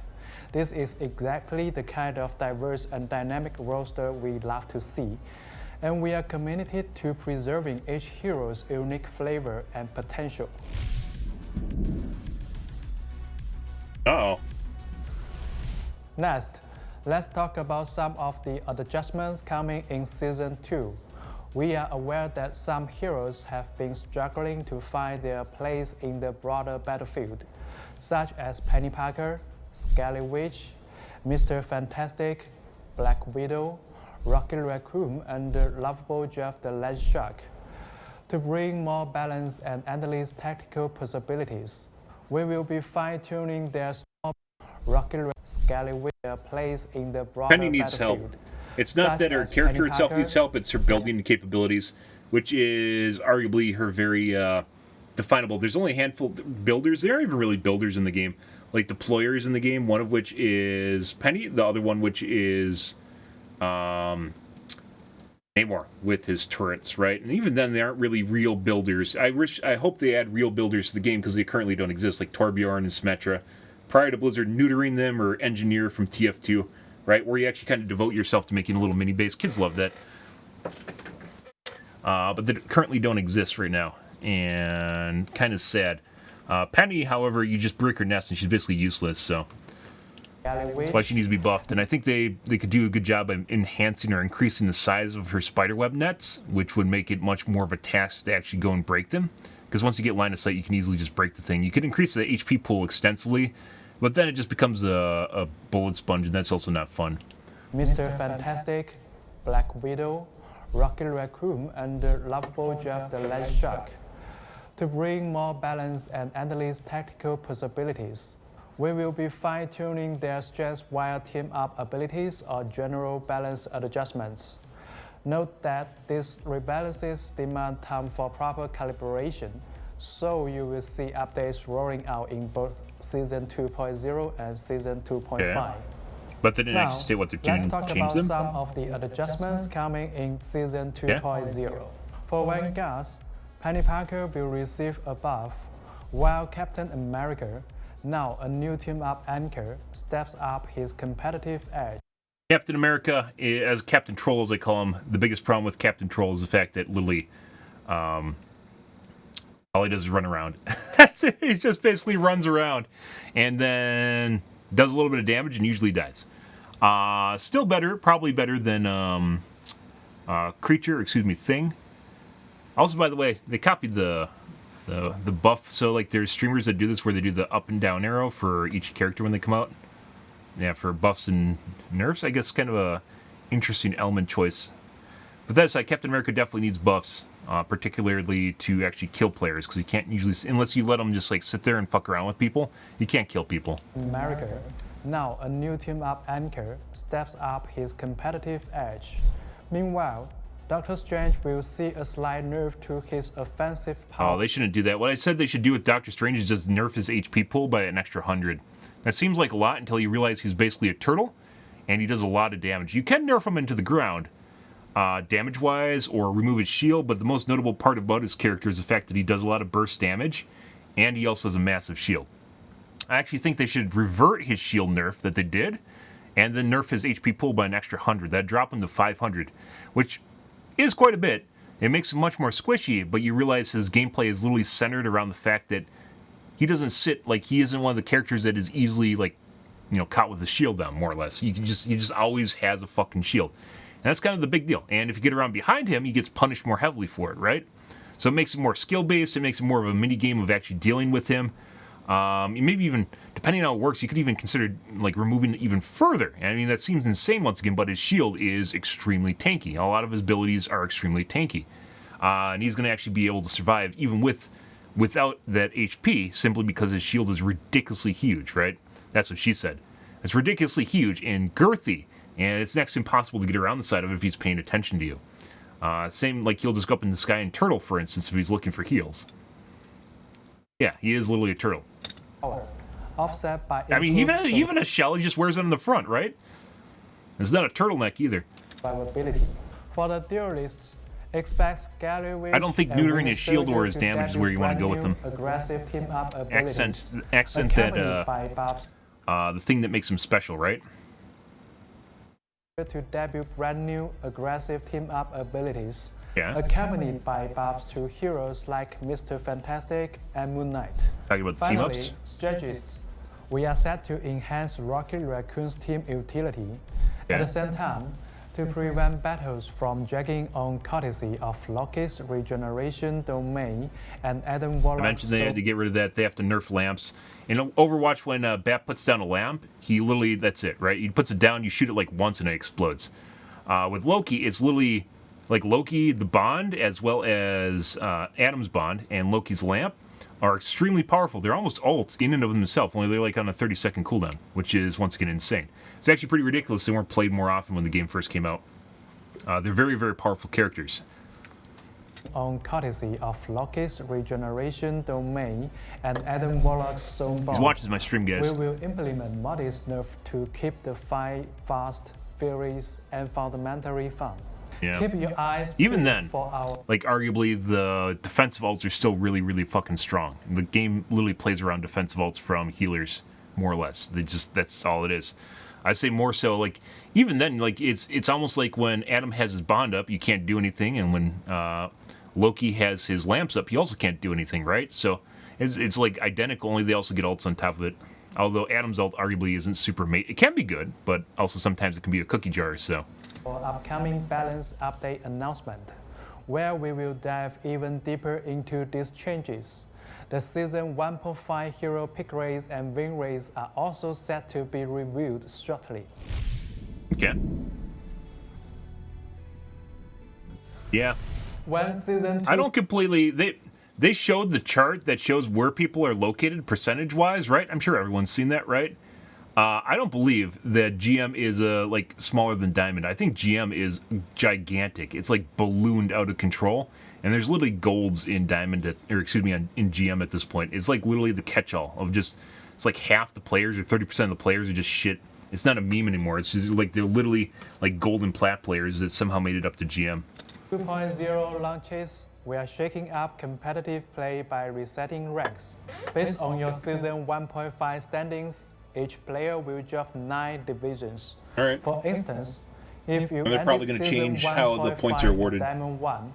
This is exactly the kind of diverse and dynamic roster we love to see, and we are committed to preserving each hero's unique flavor and potential. Uh-oh. Next, let's talk about some of the adjustments coming in Season 2. We are aware that some heroes have been struggling to find their place in the broader battlefield, such as Penny Parker, Scarlet Witch, Mr. Fantastic, Black Widow, Rocket Raccoon, and the lovable Jeff the Land Shark. To bring more balance and endless tactical possibilities, we will be fine-tuning their small Rocket Scarlet Witch their place in the broader Penny needs help. battlefield. It's not Such that her as character Penny itself Parker, needs help, it's her building capabilities, which is arguably her very definable. There's only a handful of builders. There aren't even really builders in the game. Like deployers in the game, one of which is Penny, the other one which is Namor with his turrets, right? And even then, they aren't really real builders. I hope they add real builders to the game because they currently don't exist, like Torbjorn and Symmetra. Prior to Blizzard neutering them, or Engineer from TF2, right? Where you actually kind of devote yourself to making a little mini base. Kids love that. But they currently don't exist right now. And kind of sad. Penny, however, you just break her nest and she's basically useless, so that's why she needs to be buffed. And I think they could do a good job of enhancing or increasing the size of her spiderweb nets, which would make it much more of a task to actually go and break them. Because once you get line of sight, you can easily just break the thing. You can increase the HP pool extensively, but then it just becomes a bullet sponge, and that's also not fun. Mr. Fantastic, Black Widow, Rocket Raccoon, and lovable Jeff the Land Shark. To bring more balance and endless tactical possibilities, we will be fine-tuning their strengths via team-up abilities or general balance adjustments. Note that these rebalances demand time for proper calibration, so you will see updates rolling out in both Season 2.0 and Season 2.5. Yeah. But they didn't actually say what they're doing to change them. Let's talk about some of the adjustments coming in Season 2.0. Yeah. For Vanguards, Penny Parker will receive a buff, while Captain America, now a new team-up anchor, steps up his competitive edge. Captain America, as Captain Troll as I call him, the biggest problem with Captain Troll is the fact that literally all he does is run around. That's it. He just basically runs around and then does a little bit of damage and usually dies. Still better, probably better than Thing. Also, by the way, they copied the buff. So, like, there's streamers that do this where they do the up and down arrow for each character when they come out. Yeah, for buffs and nerfs, I guess kind of a interesting element choice. But that's like Captain America definitely needs buffs, particularly to actually kill players, because you can't usually, unless you let them just like sit there and fuck around with people, you can't kill people. America, now a new team-up anchor, steps up his competitive edge. Meanwhile, Doctor Strange will see a slight nerf to his offensive power. Oh, they shouldn't do that. What I said they should do with Doctor Strange is just nerf his HP pool by an extra 100. That seems like a lot until you realize he's basically a turtle, and he does a lot of damage. You can nerf him into the ground, damage-wise, or remove his shield, but the most notable part about his character is the fact that he does a lot of burst damage, and he also has a massive shield. I actually think they should revert his shield nerf that they did, and then nerf his HP pool by an extra 100. That'd drop him to 500, which is quite a bit. It makes him much more squishy, but you realize his gameplay is literally centered around the fact that he doesn't sit, like, he isn't one of the characters that is easily, like, you know, caught with a shield down, more or less. He just always has a fucking shield. And that's kind of the big deal. And if you get around behind him, he gets punished more heavily for it, right? So it makes it more skill-based. It makes it more of a mini-game of actually dealing with him. Maybe even, depending on how it works, you could even consider, like, removing it even further. I mean, that seems insane once again, but his shield is extremely tanky. A lot of his abilities are extremely tanky. And he's going to actually be able to survive even without that HP, simply because his shield is ridiculously huge, right? That's what she said. It's ridiculously huge and girthy, and it's next to impossible to get around the side of it if he's paying attention to you. Same, like, he'll just go up in the sky and turtle, for instance, if he's looking for heals. Yeah, he is literally a turtle. Offset by I mean, even a shell, he just wears it on the front, right? It's not a turtleneck either. survivability. For the duelists, expect scary wave. I don't think neutering his shield or his damage is where you want to go with him. Aggressive team-up abilities. Accent that by buffs the thing that makes him special, right? to debut brand new aggressive team-up abilities, Yeah. accompanied by buffs to heroes like Mr. Fantastic and Moon Knight. Talking about the Finally, team-ups. strategists, we are set to enhance Rocket Raccoon's team utility. Yeah. At the same time, to prevent battles from dragging on courtesy of Loki's regeneration domain and Adam I Warlock's mentioned they had to get rid of that. They have to nerf lamps. In Overwatch, when Bat puts down a lamp, he literally, that's it, right? He puts it down, you shoot it like once and it explodes. With Loki, it's literally like Loki, the bond, as well as Adam's bond and Loki's lamp are extremely powerful. They're almost ults in and of themselves, only they're like on a 30-second cooldown, which is, once again, insane. It's actually pretty ridiculous. They weren't played more often when the game first came out. They're very, very powerful characters. on courtesy of Loki's regeneration domain and Adam Warlock's zone bomb. He watches my stream, guys. We will implement modest nerf to keep the fight fast, furious, and fundamentally fun. Yeah. Keep your eyes Even peeled then, for our like arguably the defensive ults are still really, really fucking strong. The game literally plays around defensive ults from healers, more or less. That's all it is. I say more so like even then, like it's almost like when Adam has his bond up, you can't do anything, and when Loki has his lamps up, he also can't do anything, right? So it's like identical, only they also get ults on top of it. Although Adam's ult arguably isn't super mate. It can be good, but also sometimes it can be a cookie jar, so. upcoming balance update announcement, where we will dive even deeper into these changes. The Season 1.5 hero pick rates and win rates are also set to be reviewed shortly. Okay. Yeah. When Season 2 I don't completely... They showed the chart that shows where people are located percentage-wise, right? I'm sure everyone's seen that, right? I don't believe that GM is like smaller than Diamond. I think GM is gigantic. It's like ballooned out of control. And there's literally golds in Diamond, in GM at this point. It's like literally the catch-all of just, it's like half the players or 30% of the players are just shit. It's not a meme anymore. It's just like they're literally like gold and plat players that somehow made it up to GM. 2.0 launches, we are shaking up competitive play by resetting ranks. Based on your Season 1.5 standings, each player will drop 9 divisions. All right. For instance, if you they're probably going to change how the points are awarded. Diamond 1,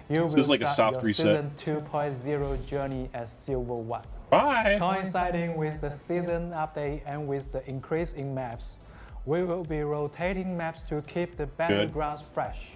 you will this is like a start soft your reset. Season 2.0 journey as Silver 1. Bye! Coinciding with the season update and with the increase in maps, we will be rotating maps to keep the battlegrounds fresh.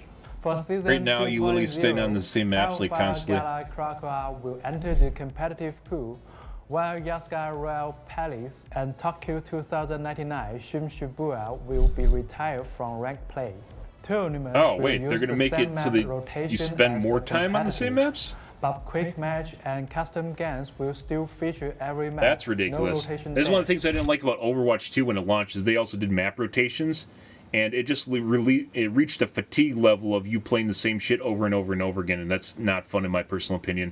For season Right now, you literally staying on the same maps like constantly. Gala Krakow will enter the competitive pool, while Yaska Royal Palace and Tokyo 2099 Shim Shibuya will be retired from ranked play. Tournaments Oh, will wait, they're use going to the make same it so map that rotation you spend as more the time on the same competitive, maps? but quick match and custom games will still feature every map. That's No ridiculous. rotation This is one of the there. things I didn't like about Overwatch 2 when it launched, is they also did map rotations, and it just it reached a fatigue level of you playing the same shit over and over and over again, and that's not fun in my personal opinion.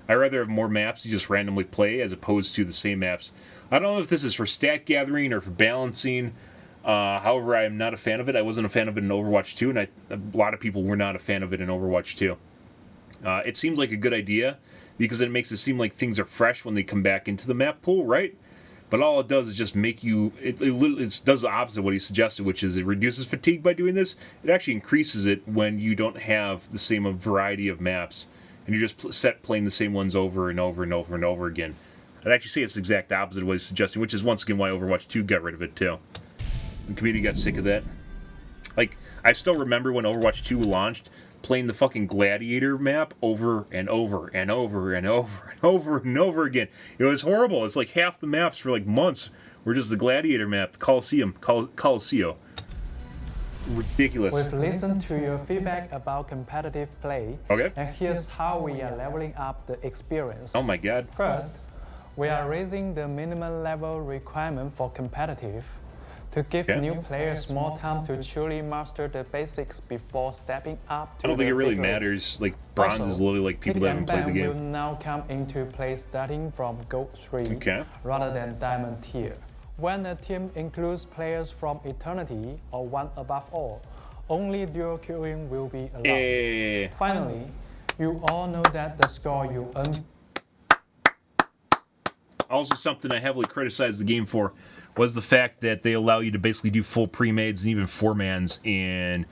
I'd rather have more maps you just randomly play as opposed to the same maps. I don't know if this is for stat gathering or for balancing. However, I am not a fan of it. I wasn't a fan of it in Overwatch 2, and a lot of people were not a fan of it in Overwatch 2. It seems like a good idea because it makes it seem like things are fresh when they come back into the map pool, right? But all it does is just make you... It does the opposite of what he suggested, which is it reduces fatigue by doing this. It actually increases it when you don't have the same variety of maps, and you're just playing the same ones over and over and over and over again. I'd actually say it's the exact opposite of what he's suggesting, which is once again why Overwatch 2 got rid of it too. The community got sick of that. Like, I still remember when Overwatch 2 launched, playing the fucking Gladiator map over and over and over and over and over and over again. It was horrible. It's like half the maps for like months were just the Gladiator map, the Coliseum. Ridiculous. We've listened to your feedback about competitive play, Okay. and here's how we are leveling up the experience. Oh my god. First, we are raising the minimum level requirement for competitive to give Yeah. new players more time to truly master the basics before stepping up to I don't think the it really big leagues. matters. Like, bronze Also, is literally like people that haven't played the kickgaming will game. now come into play starting from Gold 3 Okay. rather than Diamond tier. When a team includes players from Eternity or one above all, only dual queuing will be allowed. Eh. Finally, you all know that the score you earn. Also, something I heavily criticized the game for was the fact that they allow you to basically do full pre-mades and even four-mans in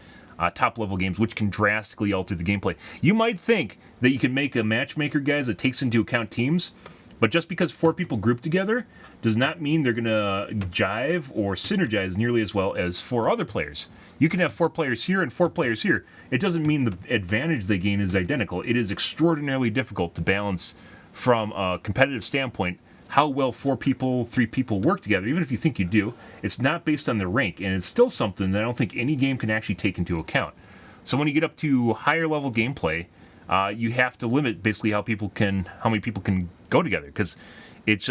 top-level games, which can drastically alter the gameplay. You might think that you can make a matchmaker, guys, that takes into account teams, but just because 4 people group together does not mean they're going to jive or synergize nearly as well as 4 other players. You can have 4 players here and 4 players here. It doesn't mean the advantage they gain is identical. It is extraordinarily difficult to balance from a competitive standpoint how well 4 people, 3 people work together. Even if you think you do, it's not based on their rank, and it's still something that I don't think any game can actually take into account. So when you get up to higher level gameplay, you have to limit basically how many people can go together, because it's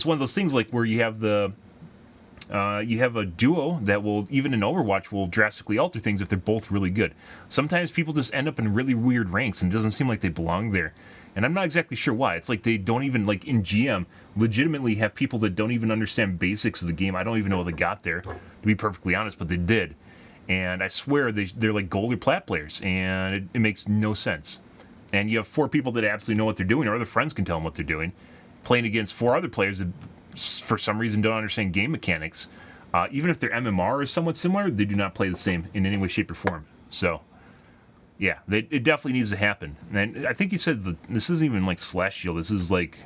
one of those things like where you have you have a duo that will, even in Overwatch, will drastically alter things if they're both really good. Sometimes people just end up in really weird ranks and it doesn't seem like they belong there. And I'm not exactly sure why. It's like they don't even, like in GM, legitimately have people that don't even understand basics of the game. I don't even know how they got there, to be perfectly honest, but they did. And I swear they're like gold or plat players, and it makes no sense. And you have 4 people that absolutely know what they're doing, or their friends can tell them what they're doing, playing against 4 other players that for some reason don't understand game mechanics. Even if their MMR is somewhat similar, they do not play the same in any way, shape, or form. So, yeah, it definitely needs to happen. And I think you said this isn't even like Slash Shield. This is like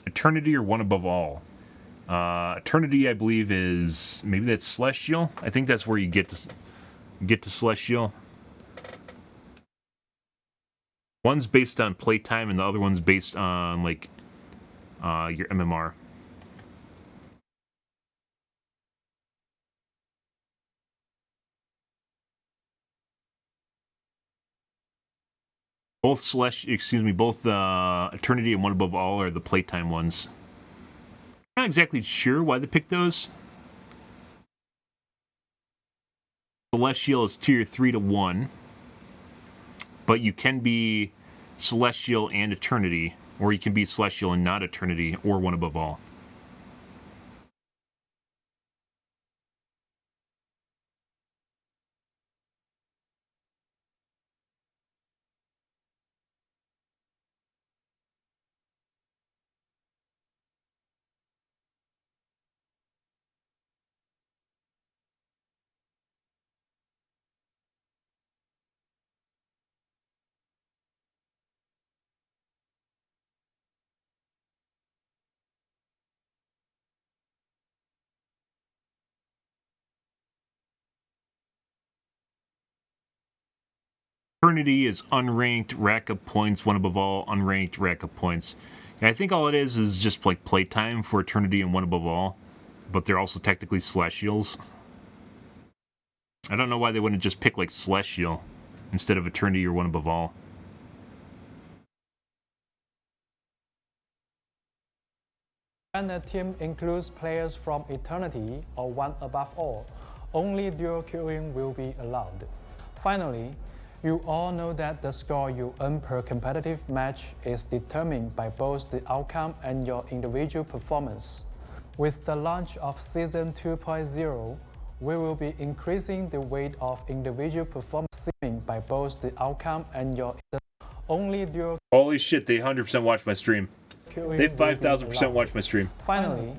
Eternity or One Above All. Eternity, I believe, is maybe that's Celestial. I think that's where you get to Celestial. One's based on playtime, and the other one's based on like your MMR. Both Eternity and One Above All are the playtime ones. I'm not exactly sure why they picked those. Celestial is tier 3 to 1. But you can be Celestial and Eternity, or you can be Celestial and not Eternity, or One Above All. Eternity is unranked, rack up points, One Above All, unranked, rack up points. And I think all it is just like playtime for Eternity and One Above All, but they're also technically Celestials. I don't know why they wouldn't just pick like Celestial instead of Eternity or One Above All. When a team includes players from Eternity or One Above All, only dual queuing will be allowed. Finally, you all know that the score you earn per competitive match is determined by both the outcome and your individual performance. With the launch of Season 2.0, we will be increasing the weight of individual performance by both the outcome and your only dual. Holy shit, they 100% watched my stream. They 5,000% watched my stream. Finally,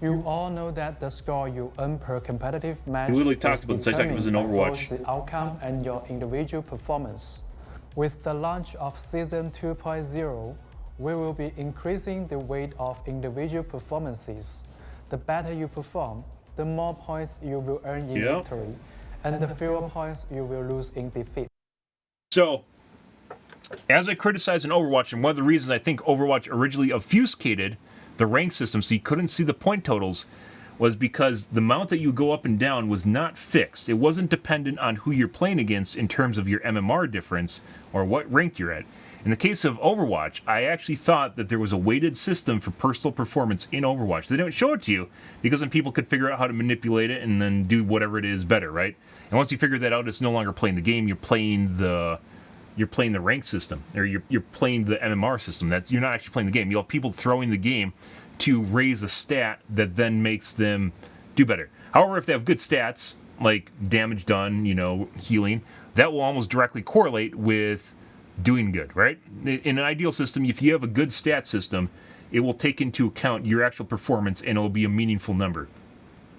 you all know that the score you earn per competitive match We literally talked about this like it was an Overwatch. the outcome and your individual performance. With the launch of Season 2.0, we will be increasing the weight of individual performances. The better you perform, the more points you will earn in victory, and the fewer points you will lose in defeat. So, as I criticize in Overwatch, and one of the reasons I think Overwatch originally obfuscated the rank system so you couldn't see the point totals was because the amount that you go up and down was not fixed. It wasn't dependent on who you're playing against in terms of your MMR difference or what rank you're at. In the case of Overwatch, I actually thought that there was a weighted system for personal performance in Overwatch. They don't show it to you because then people could figure out how to manipulate it and then do whatever it is better, right? And once you figure that out, it's no longer playing the game, you're playing the rank system, or you're playing the MMR system. That you're not actually playing the game. You'll have people throwing the game to raise a stat that then makes them do better. However, if they have good stats, like damage done, healing, that will almost directly correlate with doing good, right? In an ideal system, if you have a good stat system, it will take into account your actual performance and it will be a meaningful number.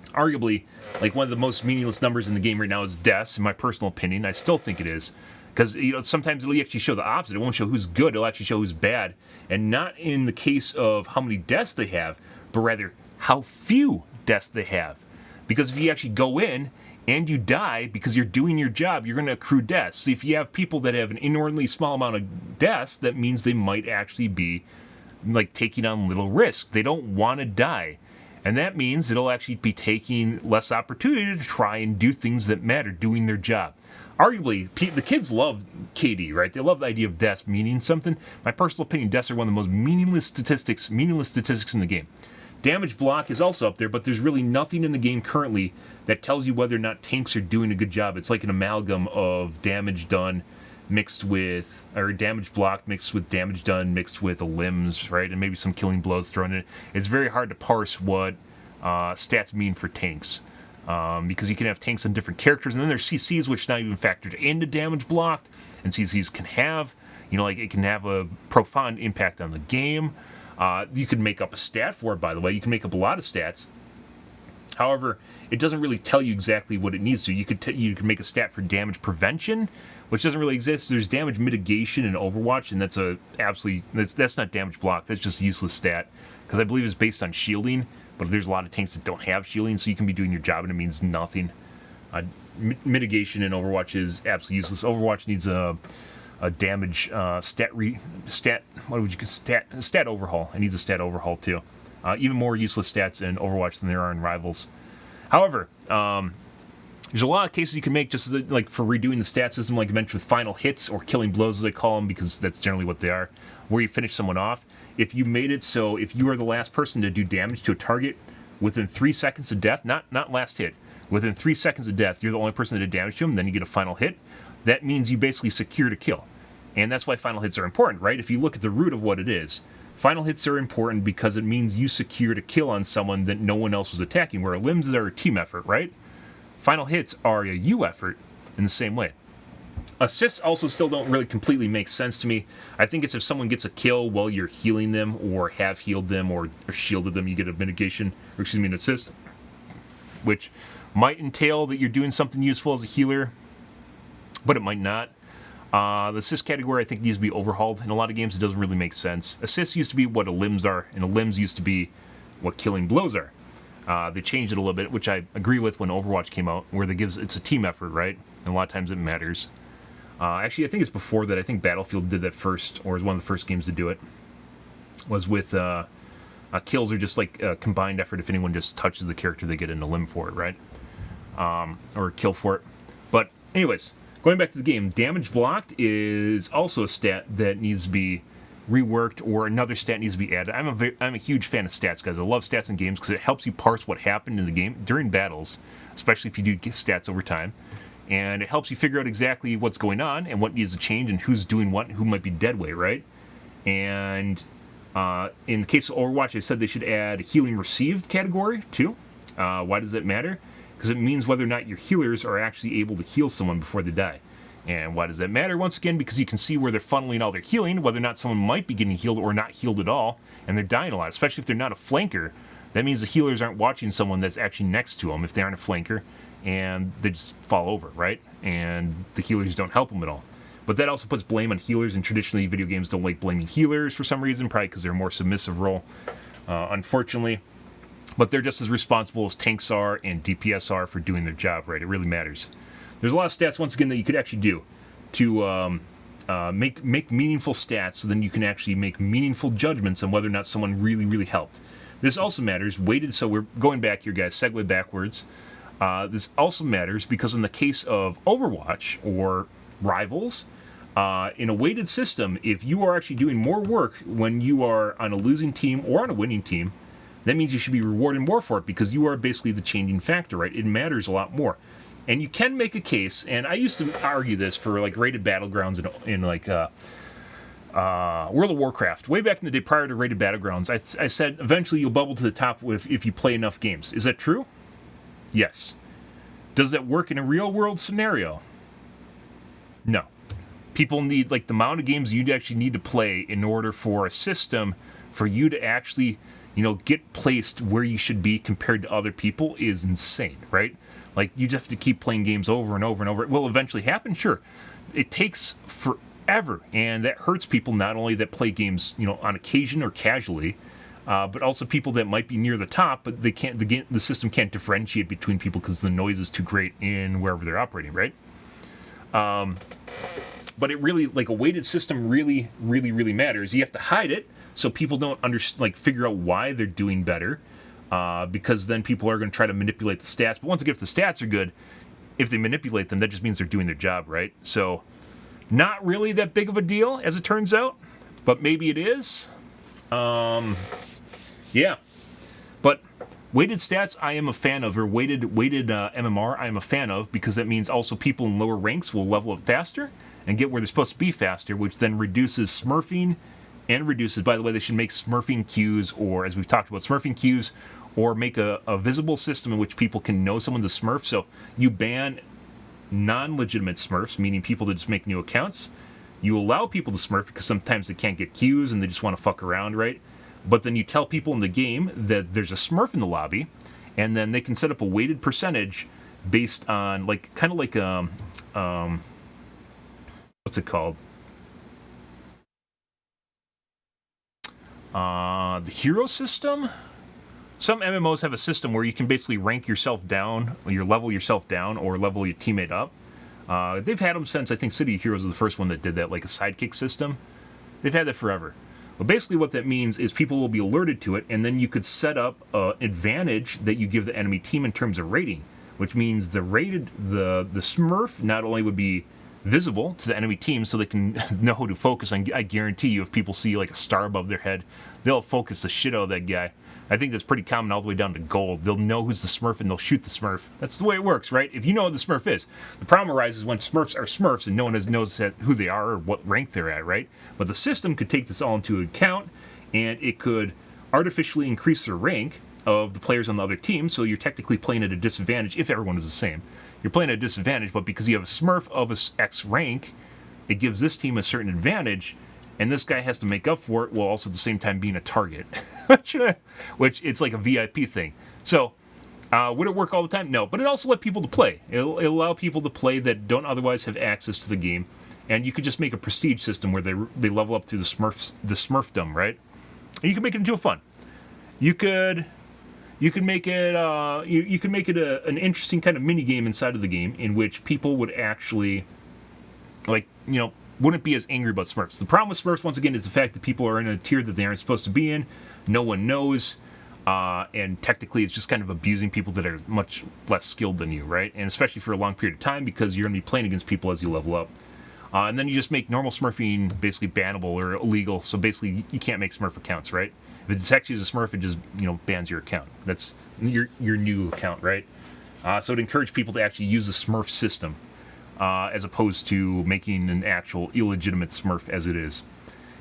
Arguably, like one of the most meaningless numbers in the game right now is deaths, in my personal opinion. I still think it is. Because sometimes it'll actually show the opposite. It won't show who's good, it'll actually show who's bad. And not in the case of how many deaths they have, but rather how few deaths they have. Because if you actually go in and you die because you're doing your job, you're going to accrue deaths. So if you have people that have an inordinately small amount of deaths, that means they might actually be like taking on little risk. They don't want to die. And that means it'll actually be taking less opportunity to try and do things that matter, doing their job. Arguably, the kids love KD, right? They love the idea of deaths meaning something. My personal opinion, deaths are one of the most meaningless statistics in the game. Damage block is also up there, but there's really nothing in the game currently that tells you whether or not tanks are doing a good job. It's like an amalgam of damage done mixed with, or damage block mixed with damage done mixed with limbs, right? And maybe some killing blows thrown in. It's very hard to parse what stats mean for tanks. Because you can have tanks on different characters, and then there's CCs which not even factored into damage blocked, and CCs can have, like it can have a profound impact on the game. You could make up a stat for it, by the way. You can make up a lot of stats. However, it doesn't really tell you exactly what it needs to. You could make a stat for damage prevention, which doesn't really exist. There's damage mitigation in Overwatch, and that's not damage block. That's just a useless stat, because I believe it's based on shielding. But there's a lot of tanks that don't have shielding, so you can be doing your job and it means nothing. Mitigation in Overwatch is absolutely useless. Overwatch needs a damage stat overhaul. It needs a stat overhaul too. Even more useless stats in Overwatch than there are in Rivals. However, there's a lot of cases you can make just like for redoing the stat system, like I mentioned with final hits or killing blows, as they call them, because that's generally what they are, where you finish someone off. If you made it so if you are the last person to do damage to a target within 3 seconds of death, not last hit, within 3 seconds of death, you're the only person that did damage to him, then you get a final hit. That means you basically secured a kill. And that's why final hits are important, right? If you look at the root of what it is, final hits are important because it means you secured a kill on someone that no one else was attacking, where limbs are a team effort, right? Final hits are a you effort in the same way. Assists also still don't really completely make sense to me. I think it's if someone gets a kill while you're healing them or have healed them or shielded them, you get a mitigation, or excuse me, an assist, which might entail that you're doing something useful as a healer, but it might not. The assist category I think needs to be overhauled. In a lot of games it doesn't really make sense. Assists used to be what a limbs are, and a limbs used to be what killing blows are. They changed it a little bit, which I agree with when Overwatch came out, where it's a team effort, right? And a lot of times it matters. Actually, I think it's before that. I think Battlefield did that first, or was one of the first games to do it. Was with kills are just like a combined effort. If anyone just touches the character, they get in a limb for it, right? Or a kill for it. But anyways, going back to the game, damage blocked is also a stat that needs to be reworked, or another stat needs to be added. I'm a huge fan of stats, guys. I love stats in games because it helps you parse what happened in the game during battles, especially if you do get stats over time. And it helps you figure out exactly what's going on and what needs to change and who's doing what and who might be dead weight, right? And in the case of Overwatch, I said they should add a healing received category too. Why does that matter? Because it means whether or not your healers are actually able to heal someone before they die. And why does that matter? Once again, because you can see where they're funneling all their healing, whether or not someone might be getting healed or not healed at all, and they're dying a lot, especially if they're not a flanker. That means the healers aren't watching someone that's actually next to them if they aren't a flanker, and they just fall over, right? And the healers don't help them at all. But that also puts blame on healers, and traditionally video games don't like blaming healers for some reason, probably because they're a more submissive role, unfortunately. But they're just as responsible as tanks are and DPS are for doing their job, right? It really matters. There's a lot of stats, once again, that you could actually do to make meaningful stats, so then you can actually make meaningful judgments on whether or not someone really, really helped. This also matters, weighted, so we're going back here, guys, segue backwards. This also matters because in the case of Overwatch or Rivals, in a weighted system, if you are actually doing more work when you are on a losing team or on a winning team, that means you should be rewarded more for it because you are basically the changing factor, right? It matters a lot more. And you can make a case, and I used to argue this for like rated battlegrounds in like World of Warcraft. Way back in the day prior to rated battlegrounds, I said eventually you'll bubble to the top if you play enough games. Is that true? Yes. Does that work in a real world scenario? No. People need, like, the amount of games you actually need to play in order for a system for you to actually, get placed where you should be compared to other people is insane, right? Like, you just have to keep playing games over and over and over. It will eventually happen, sure. It takes forever, and that hurts people not only that play games, on occasion or casually, but also people that might be near the top, but they can't. The system can't differentiate between people because the noise is too great in wherever they're operating, right? But it really, like, a weighted system really, really, really matters. You have to hide it so people don't figure out why they're doing better, because then people are going to try to manipulate the stats. But once again, if the stats are good, if they manipulate them, that just means they're doing their job, right? So, not really that big of a deal, as it turns out, but maybe it is. Yeah. But weighted stats I am a fan of, or weighted MMR I am a fan of, because that means also people in lower ranks will level up faster and get where they're supposed to be faster, which then reduces smurfing and reduces. By the way, they should make smurfing queues, or as we've talked about, smurfing queues, or make a visible system in which people can know someone's a smurf. So you ban non-legitimate smurfs, meaning people that just make new accounts. You allow people to smurf because sometimes they can't get queues and they just want to fuck around, right? But then you tell people in the game that there's a smurf in the lobby, and then they can set up a weighted percentage based on, like, kind of like what's it called? The hero system? Some MMOs have a system where you can basically rank yourself down, or you level yourself down, or level your teammate up. They've had them since, I think, City of Heroes was the first one that did that, like a sidekick system. They've had that forever. But basically what that means is people will be alerted to it, and then you could set up an advantage that you give the enemy team in terms of rating, which means the smurf not only would be visible to the enemy team so they can know who to focus on. I guarantee you, if people see like a star above their head, they'll focus the shit out of that guy. I think that's pretty common all the way down to gold. They'll know who's the smurf and they'll shoot the smurf. That's the way it works, right? If you know who the smurf is. The problem arises when smurfs are smurfs and no one knows who they are or what rank they're at, right? But the system could take this all into account, and it could artificially increase the rank of the players on the other team, so you're technically playing at a disadvantage if everyone is the same. You're playing at a disadvantage, but because you have a smurf of a X rank, it gives this team a certain advantage, and this guy has to make up for it while also at the same time being a target. which it's like a VIP thing. So, would it work all the time? No, but it also let people to play. It'll allow people to play that don't otherwise have access to the game, and you could just make a prestige system where they level up through the smurfdom, right? And you can make it into a fun. You could make it an interesting kind of mini game inside of the game in which people would actually, like, you know, wouldn't be as angry about smurfs. The problem with smurfs, once again, is the fact that people are in a tier that they aren't supposed to be in. No one knows, and technically it's just kind of abusing people that are much less skilled than you, right? And especially for a long period of time, because you're going to be playing against people as you level up. And then you just make normal smurfing basically bannable or illegal, so basically you can't make smurf accounts, right? If it detects you as a smurf, it just, you know, bans your account. That's your new account, right? So it encouraged people to actually use the smurf system, as opposed to making an actual illegitimate smurf as it is.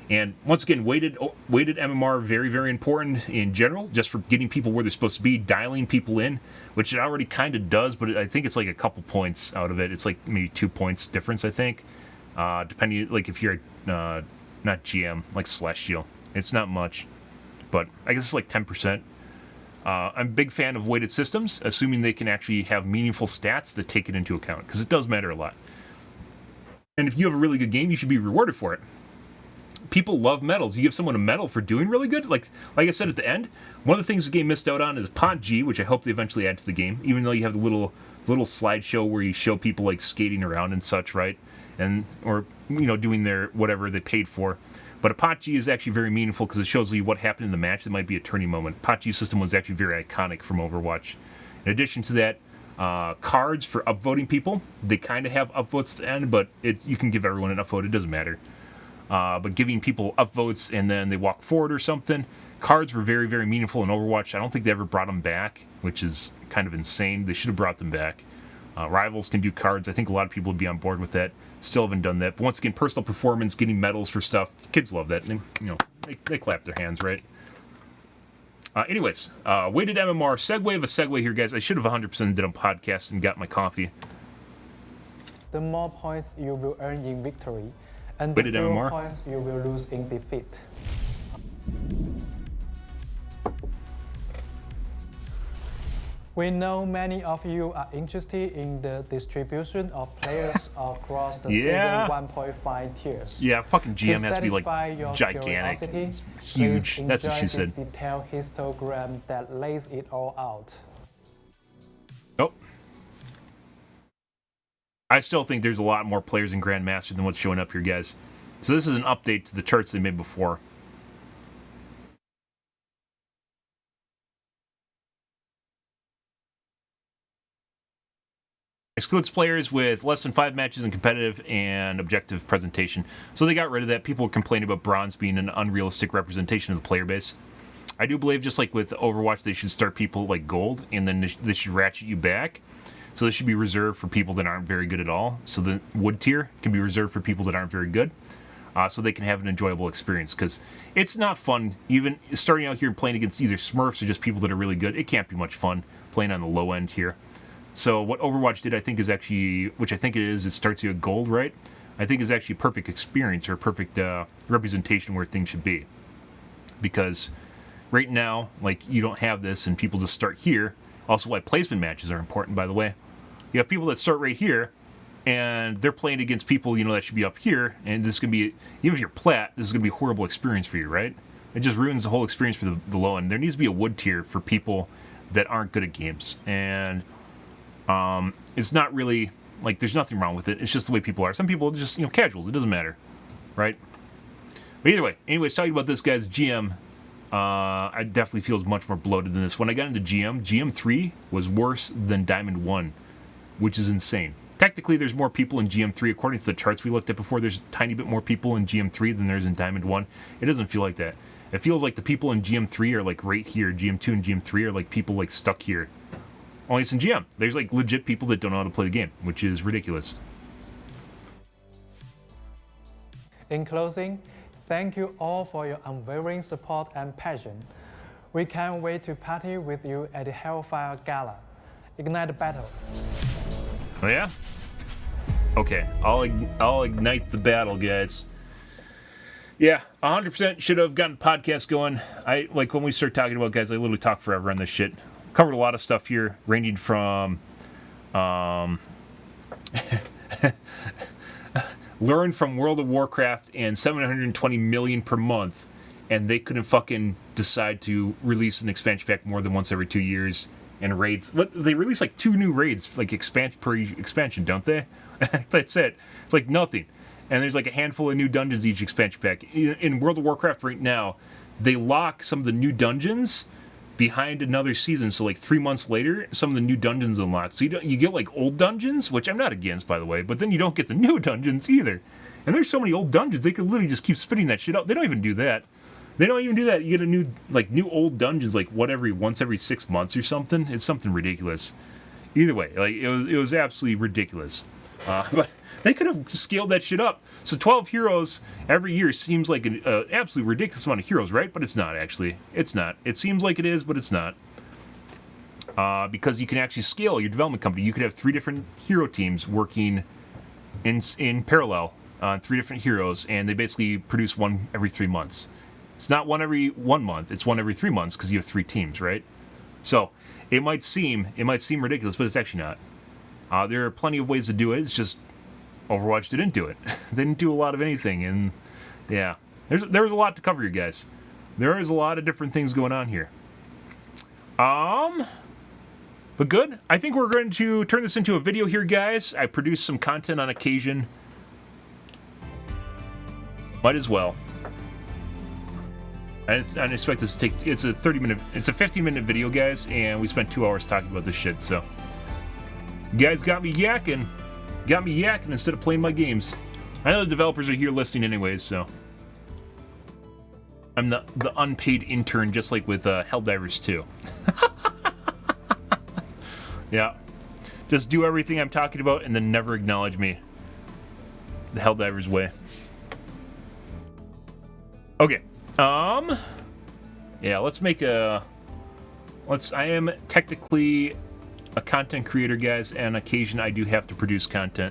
And once again, weighted MMR, very, very important in general, just for getting people where they're supposed to be, dialing people in, which it already kind of does, but I think it's like a couple points out of it. It's like maybe 2 points difference, I think, depending, like if you're not GM, like Celestial. It's not much, but I guess it's like 10%. I'm a big fan of weighted systems, assuming they can actually have meaningful stats that take it into account, because it does matter a lot. And if you have a really good game, you should be rewarded for it. People love medals. You give someone a medal for doing really good. Like I said at the end, one of the things the game missed out on is PotG, which I hope they eventually add to the game, even though you have the little slideshow where you show people like skating around and such, right? And or, you know, doing their whatever they paid for. But a PotG is actually very meaningful because it shows you what happened in the match that might be a turning moment. PotG system was actually very iconic from Overwatch. In addition to that, cards for upvoting people. They kind of have upvotes at the end, but you can give everyone an upvote. It doesn't matter. But giving people upvotes and then they walk forward or something. Cards were very, very meaningful in Overwatch. I don't think they ever brought them back, which is kind of insane. They should have brought them back. Rivals can do cards. I think a lot of people would be on board with that. Still haven't done that. But once again, personal performance, getting medals for stuff. Kids love that. And, you know, they clap their hands, right? Anyways, weighted MMR. Segue of a segue here, guys. I should have 100% did a podcast and got my coffee. The more points you will earn in victory, and Weighted the fewer MMR. points you will lose in defeat. We know many of you are interested in the distribution of players across the Yeah. season 1.5 tiers. Yeah, fucking GM To has to be like satisfy your gigantic. curiosity, It's huge. please That's what enjoy she this said. detailed histogram that lays it all out. Oh. I still think there's a lot more players in Grandmaster than what's showing up here, guys. So this is an update to the charts they made before. Excludes players with less than 5 matches in competitive and objective presentation. So they got rid of that. People were complaining about bronze being an unrealistic representation of the player base. I do believe, just like with Overwatch, they should start people like gold, and then they should ratchet you back. So this should be reserved for people that aren't very good at all. So the wood tier can be reserved for people that aren't very good. so they can have an enjoyable experience. Because it's not fun, even starting out here and playing against either smurfs or just people that are really good. It can't be much fun playing on the low end here. So what Overwatch did, I think, is actually, which I think it is, it starts you at gold, right? I think is actually a perfect experience or a perfect representation where things should be. Because right now, like, you don't have this and people just start here. Also, why placement matches are important, by the way. You have people that start right here and they're playing against people, you know, that should be up here. And this is going to be, even if you're plat, this is going to be a horrible experience for you, right? It just ruins the whole experience for the low end. There needs to be a wood tier for people that aren't good at games. And it's not really, like, there's nothing wrong with it. It's just the way people are. Some people are just, you know, casuals. It doesn't matter, right? But either way, anyways, talking about this guy's GM, I definitely feels much more bloated than this. When I got into GM, GM3 was worse than Diamond 1, which is insane. Technically, there's more people in GM3. According to the charts we looked at before, there's a tiny bit more people in GM3 than there's in Diamond 1. It doesn't feel like that. It feels like the people in GM3 are, like, right here. GM2 and GM3 are, like, people, like, stuck here. Only it's in GM. There's, like, legit people that don't know how to play the game, which is ridiculous. In closing, thank you all for your unwavering support and passion. We can't wait to party with you at the Hellfire Gala. Ignite the battle. Oh, yeah? Okay, I'll ignite the battle, guys. Yeah, 100% should have gotten the podcast going. Like, when we start talking about guys, I literally talk forever on this shit. Covered a lot of stuff here, ranging from learn from World of Warcraft and 720 million per month, and they couldn't fucking decide to release an expansion pack more than once every 2 years. And raids, what, they release like 2 new raids, like per expansion, don't they? That's it. It's like nothing. And there's like a handful of new dungeons each expansion pack. In World of Warcraft right now, they lock some of the new dungeons behind another season. So like 3 months later, some of the new dungeons unlock. So you get like old dungeons, which I'm not against, by the way, but then you don't get the new dungeons either. And there's so many old dungeons, they could literally just keep spitting that shit out. They don't even do that. They don't even do that. You get a new old dungeons like once every 6 months or something. It's something ridiculous. Either way, like it was absolutely ridiculous. But they could have scaled that shit up. So 12 heroes every year seems like an absolutely ridiculous amount of heroes, right? But it's not actually. It's not. It seems like it is, but it's not. Because you can actually scale your development company. You could have 3 different hero teams working in parallel on 3 different heroes, and they basically produce one every 3 months. It's not one every 1 month. It's one every 3 months because you have 3 teams, right? So it might seem ridiculous, but it's actually not. There are plenty of ways to do it. It's just Overwatch didn't do it. They didn't do a lot of anything, and yeah, there's a lot to cover, you guys. There is a lot of different things going on here. But good. I think we're going to turn this into a video here, guys. I produce some content on occasion. Might as well. I didn't expect this to take. It's a 15-minute video, guys, and we spent 2 hours talking about this shit. So, you guys got me yakking instead of playing my games. I know the developers are here listening, anyways. So, I'm the unpaid intern, just like with Helldivers 2. Yeah, just do everything I'm talking about, and then never acknowledge me. The Helldivers way. Okay. Yeah, let's make I am technically a content creator, guys, and on occasion I do have to produce content.